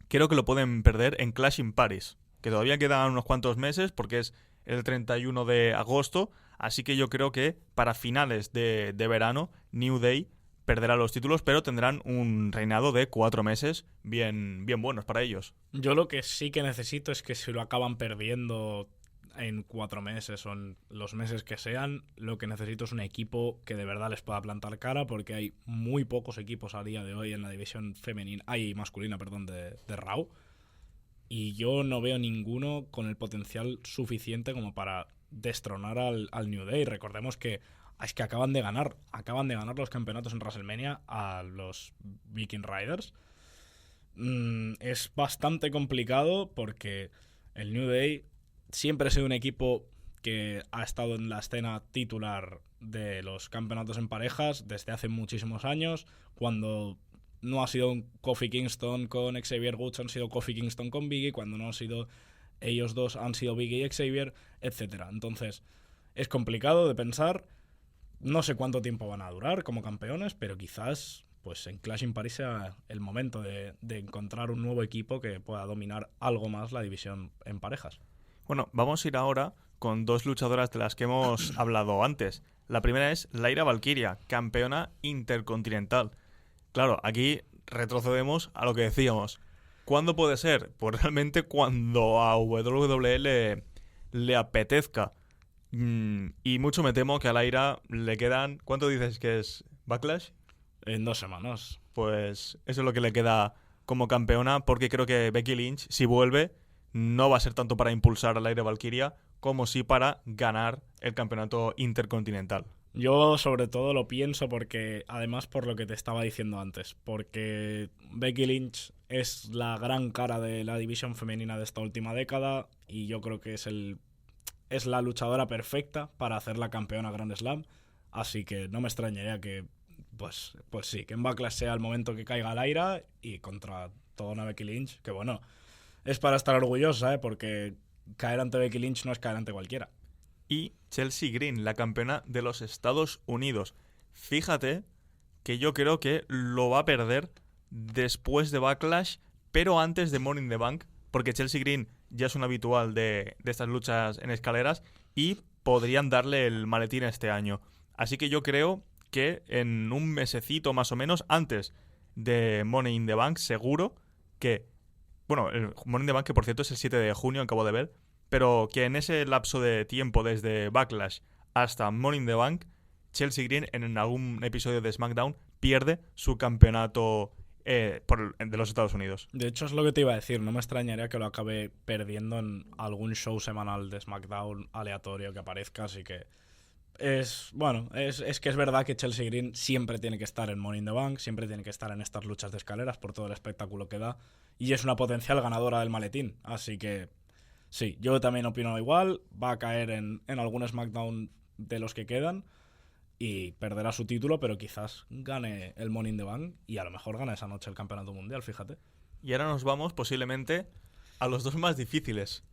creo que lo pueden perder en Clash in Paris, que todavía quedan unos cuantos meses porque es el 31 de agosto, así que yo creo que para finales de verano New Day perderá los títulos, pero tendrán un reinado de 4 meses bien buenos para ellos. Yo lo que sí que necesito es que si lo acaban perdiendo en 4 meses o en los meses que sean, lo que necesito es un equipo que de verdad les pueda plantar cara, porque hay muy pocos equipos a día de hoy en la división femenina, masculina, de Raw, y yo no veo ninguno con el potencial suficiente como para destronar al New Day. Recordemos que es que acaban de ganar los campeonatos en WrestleMania a los Viking Riders. Es bastante complicado porque el New Day siempre ha sido un equipo que ha estado en la escena titular de los campeonatos en parejas desde hace muchísimos años. Cuando no ha sido Kofi Kingston con Xavier Woods, han sido Kofi Kingston con Biggie. Cuando no han sido ellos dos, han sido Biggie y Xavier, etc. Entonces, es complicado de pensar. No sé cuánto tiempo van a durar como campeones, pero quizás pues en Clash in Paris sea el momento de encontrar un nuevo equipo que pueda dominar algo más la división en parejas. Bueno, vamos a ir ahora con dos luchadoras de las que hemos hablado antes. La primera es Lyra Valkyria, campeona intercontinental. Claro, aquí retrocedemos a lo que decíamos. ¿Cuándo puede ser? Pues realmente cuando a WWE le apetezca. Y mucho me temo que a Lyra le quedan... ¿Cuánto dices que es Backlash? En 2 semanas. Pues eso es lo que le queda como campeona, porque creo que Becky Lynch, si vuelve, no va a ser tanto para impulsar a Lyra Valkyria como sí para ganar el campeonato intercontinental. Yo sobre todo lo pienso porque, además por lo que te estaba diciendo antes, porque Becky Lynch es la gran cara de la división femenina de esta última década y yo creo que es la luchadora perfecta para hacer la campeona Grand Slam, así que no me extrañaría que, pues sí, que en Backlash sea el momento que caiga Lyra y contra toda una Becky Lynch, que bueno, es para estar orgullosa, porque caer ante Becky Lynch no es caer ante cualquiera. Y Chelsea Green, la campeona de los Estados Unidos. Fíjate que yo creo que lo va a perder después de Backlash, pero antes de Money in the Bank, porque Chelsea Green ya es un habitual de estas luchas en escaleras y podrían darle el maletín este año. Así que yo creo que en un mesecito más o menos antes de Money in the Bank, seguro que... Bueno, el Money in the Bank, que por cierto es el 7 de junio, acabo de ver, pero que en ese lapso de tiempo, desde Backlash hasta Money in the Bank, Chelsea Green en algún episodio de SmackDown pierde su campeonato de los Estados Unidos. De hecho, es lo que te iba a decir. No me extrañaría que lo acabe perdiendo en algún show semanal de SmackDown aleatorio que aparezca. Así que es que es verdad que Chelsea Green siempre tiene que estar en Money in the Bank, siempre tiene que estar en estas luchas de escaleras por todo el espectáculo que da. Y es una potencial ganadora del maletín. Así que sí, yo también opino igual. Va a caer en algún SmackDown de los que quedan y perderá su título, pero quizás gane el Money in the Bank y a lo mejor gana esa noche el Campeonato Mundial, fíjate. Y ahora nos vamos posiblemente a los dos más difíciles.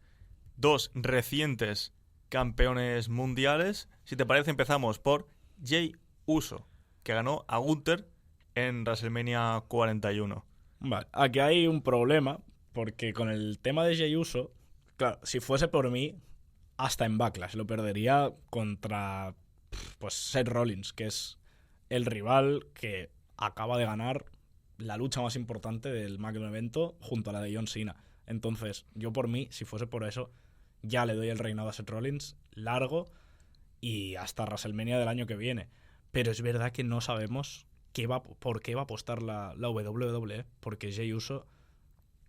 Dos recientes campeones mundiales. Si te parece, empezamos por Jey Uso, que ganó a Gunther en WrestleMania 41. Vale, aquí hay un problema, porque con el tema de Jey Uso, claro, si fuese por mí, hasta en Backlash lo perdería contra pues Seth Rollins, que es el rival que acaba de ganar la lucha más importante del magno evento junto a la de John Cena. Entonces, yo por mí, si fuese por eso, ya le doy el reinado a Seth Rollins largo y hasta WrestleMania del año que viene. Pero es verdad que no sabemos por qué va a apostar la WWE, porque Jey Uso,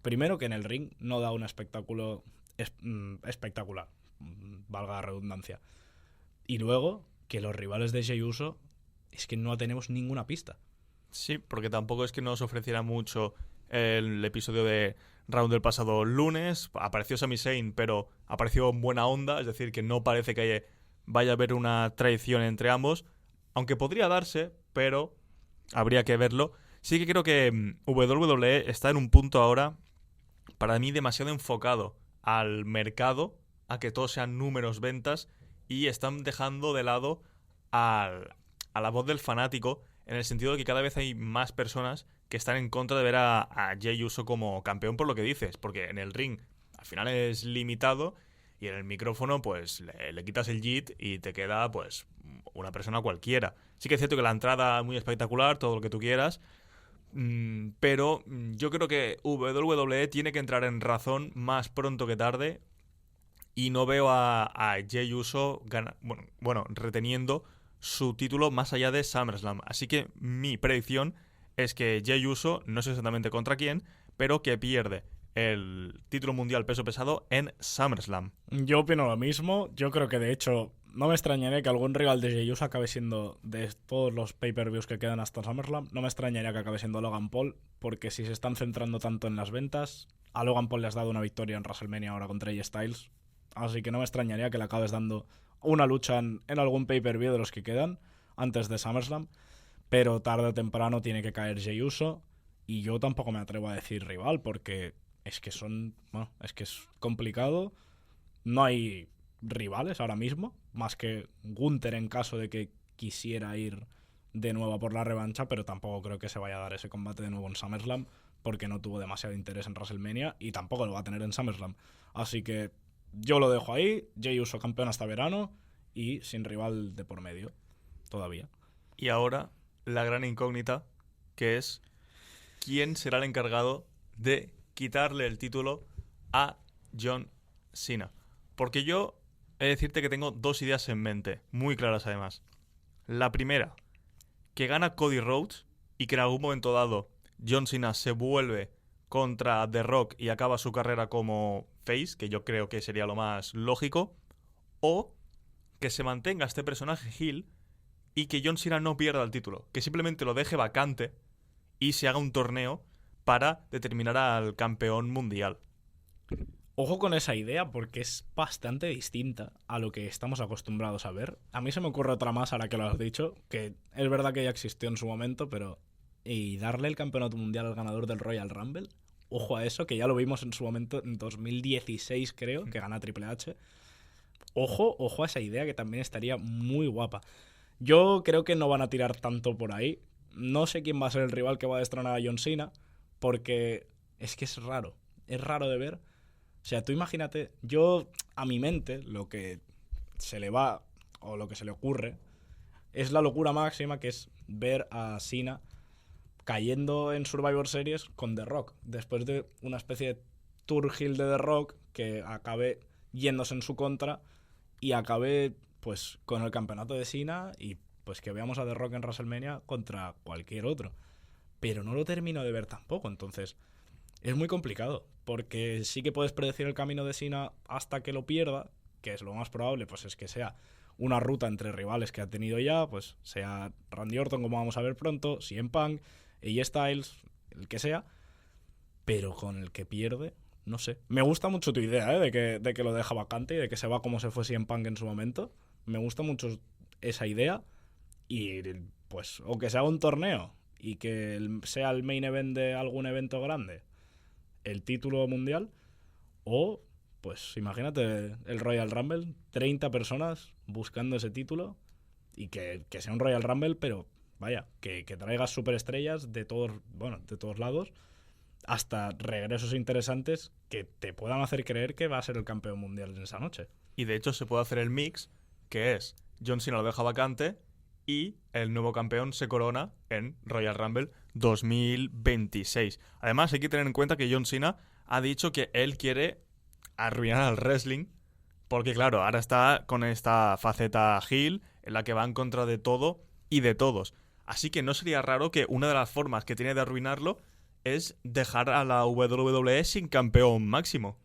primero que en el ring no da un espectáculo espectacular, valga la redundancia. Y luego que los rivales de Jey Uso es que no tenemos ninguna pista. Sí, porque tampoco es que nos ofreciera mucho el episodio de Raw del pasado lunes. Apareció Sami Zayn, pero apareció en buena onda, es decir, que no parece que vaya a haber una traición entre ambos, aunque podría darse, pero habría que verlo. Sí que creo que WWE está en un punto ahora, para mí, demasiado enfocado al mercado, a que todo sean números, ventas, y están dejando de lado a la voz del fanático, en el sentido de que cada vez hay más personas que están en contra de ver a Jey Uso como campeón, por lo que dices, porque en el ring al final es limitado y en el micrófono pues le quitas el JIT y te queda pues una persona cualquiera. Sí que es cierto que la entrada es muy espectacular, todo lo que tú quieras, pero yo creo que WWE tiene que entrar en razón más pronto que tarde y no veo a Jey Uso reteniendo su título más allá de SummerSlam. Así que mi predicción es que Jey Uso, no sé exactamente contra quién, pero que pierde el título mundial peso pesado en SummerSlam. Yo opino lo mismo. Yo creo que de hecho no me extrañaría que algún rival de Jey Uso acabe siendo, de todos los pay-per-views que quedan hasta SummerSlam, no me extrañaría que acabe siendo Logan Paul, porque si se están centrando tanto en las ventas, a Logan Paul le has dado una victoria en WrestleMania ahora contra AJ Styles, así que no me extrañaría que le acabes dando una lucha en algún pay-per-view de los que quedan antes de SummerSlam, pero tarde o temprano tiene que caer Jey Uso y yo tampoco me atrevo a decir rival porque es que es complicado, no hay rivales ahora mismo, más que Gunther en caso de que quisiera ir de nuevo a por la revancha, pero tampoco creo que se vaya a dar ese combate de nuevo en SummerSlam porque no tuvo demasiado interés en WrestleMania y tampoco lo va a tener en SummerSlam, así que yo lo dejo ahí. Jey Uso campeón hasta verano y sin rival de por medio todavía. Y ahora la gran incógnita, que es quién será el encargado de quitarle el título a John Cena. Porque yo he de decirte que tengo dos ideas en mente, muy claras además. La primera, que gana Cody Rhodes y que en algún momento dado John Cena se vuelve contra The Rock y acaba su carrera como face, que yo creo que sería lo más lógico. O que se mantenga este personaje heel y que John Cena no pierda el título, que simplemente lo deje vacante y se haga un torneo para determinar al campeón mundial. Ojo con esa idea porque es bastante distinta a lo que estamos acostumbrados a ver. A mí se me ocurre otra más ahora que lo has dicho, que es verdad que ya existió en su momento, pero... Y darle el campeonato mundial al ganador del Royal Rumble, ojo a eso, que ya lo vimos en su momento, en 2016 creo, que gana Triple H. Ojo a esa idea que también estaría muy guapa. Yo creo que no van a tirar tanto por ahí. No sé quién va a ser el rival que va a destronar a John Cena, porque es que es raro de ver. O sea, tú imagínate, yo a mi mente lo que se le va o lo que se le ocurre es la locura máxima, que es ver a Cena cayendo en Survivor Series con The Rock, después de una especie de tour heel de The Rock que acabe yéndose en su contra y acabe pues con el campeonato de Cena y pues que veamos a The Rock en WrestleMania contra cualquier otro. Pero no lo termino de ver tampoco, entonces es muy complicado, porque sí que puedes predecir el camino de Cena hasta que lo pierda, que es lo más probable, pues es que sea una ruta entre rivales que ha tenido ya, pues sea Randy Orton, como vamos a ver pronto, CM Punk, AJ Styles, el que sea, pero con el que pierde, no sé. Me gusta mucho tu idea, de que lo deja vacante y de que se va como se fue CM Punk en su momento. Me gusta mucho esa idea y pues o que se haga un torneo y que sea el main event de algún evento grande el título mundial, o pues imagínate el Royal Rumble, 30 personas buscando ese título y que sea un Royal Rumble, pero vaya, que traigas superestrellas de todos lados, hasta regresos interesantes que te puedan hacer creer que va a ser el campeón mundial en esa noche. Y de hecho se puede hacer el mix, que es John Cena lo deja vacante y el nuevo campeón se corona en Royal Rumble 2026. Además hay que tener en cuenta que John Cena ha dicho que él quiere arruinar al wrestling, porque claro, ahora está con esta faceta heel en la que va en contra de todo y de todos. Así que no sería raro que una de las formas que tiene de arruinarlo es dejar a la WWE sin campeón máximo.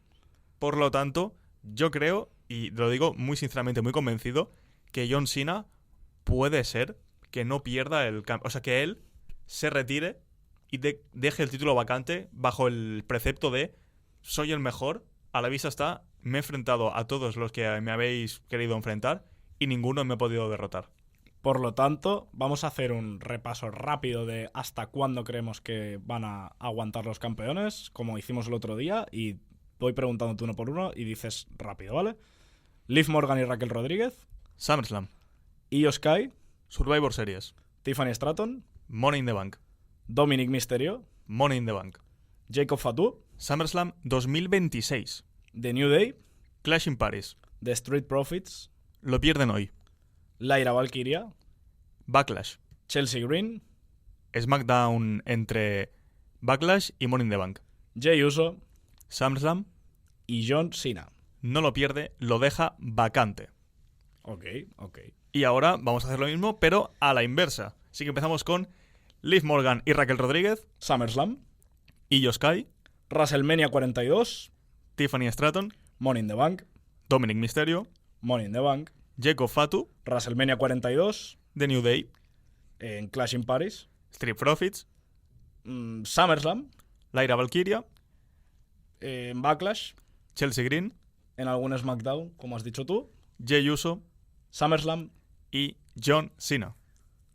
Por lo tanto, yo creo, y lo digo muy sinceramente, muy convencido, que John Cena puede ser que no pierda el campeón. O sea, que él se retire y deje el título vacante bajo el precepto de soy el mejor, a la vista está, me he enfrentado a todos los que me habéis querido enfrentar y ninguno me ha podido derrotar. Por lo tanto, vamos a hacer un repaso rápido de hasta cuándo creemos que van a aguantar los campeones, como hicimos el otro día, y voy preguntándote uno por uno y dices rápido, ¿vale? Liv Morgan y Raquel Rodríguez, SummerSlam, Io Sky, Survivor Series, Tiffany Stratton, Money in the Bank, Dominic Mysterio, Money in the Bank, Jacob Fatu, SummerSlam 2026, The New Day, Clash in Paris, The Street Profits, lo pierden hoy, Lyra Valkyria, Backlash, Chelsea Green, SmackDown entre Backlash y Money in the Bank, Jey Uso SummerSlam, y John Cena. no lo pierde, lo deja vacante. Ok. Y ahora vamos a hacer lo mismo, pero a la inversa. Así que empezamos con Liv Morgan y Raquel Rodríguez, SummerSlam, Io Sky, WrestleMania 42, Tiffany Stratton, Money in the Bank, Dominic Mysterio, Money in the Bank, Jacob Fatu, WrestleMania 42, The New Day, en Clash in Paris, Street Profits, SummerSlam, Lyra Valkyria, en Backlash, Chelsea Green, en algún SmackDown, como has dicho tú, Jey Uso SummerSlam, y John Cena.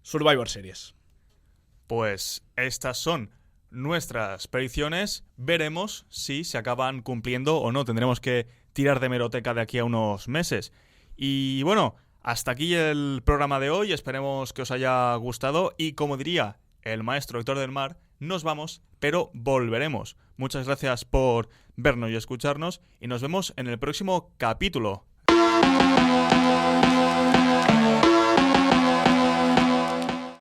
Survivor Series. Pues estas son nuestras predicciones. Veremos si se acaban cumpliendo o no. Tendremos que tirar de hemeroteca de aquí a unos meses. Y bueno, hasta aquí el programa de hoy. Esperemos que os haya gustado. Y como diría el maestro Héctor del Mar, nos vamos, pero volveremos. Muchas gracias por vernos y escucharnos. Y nos vemos en el próximo capítulo.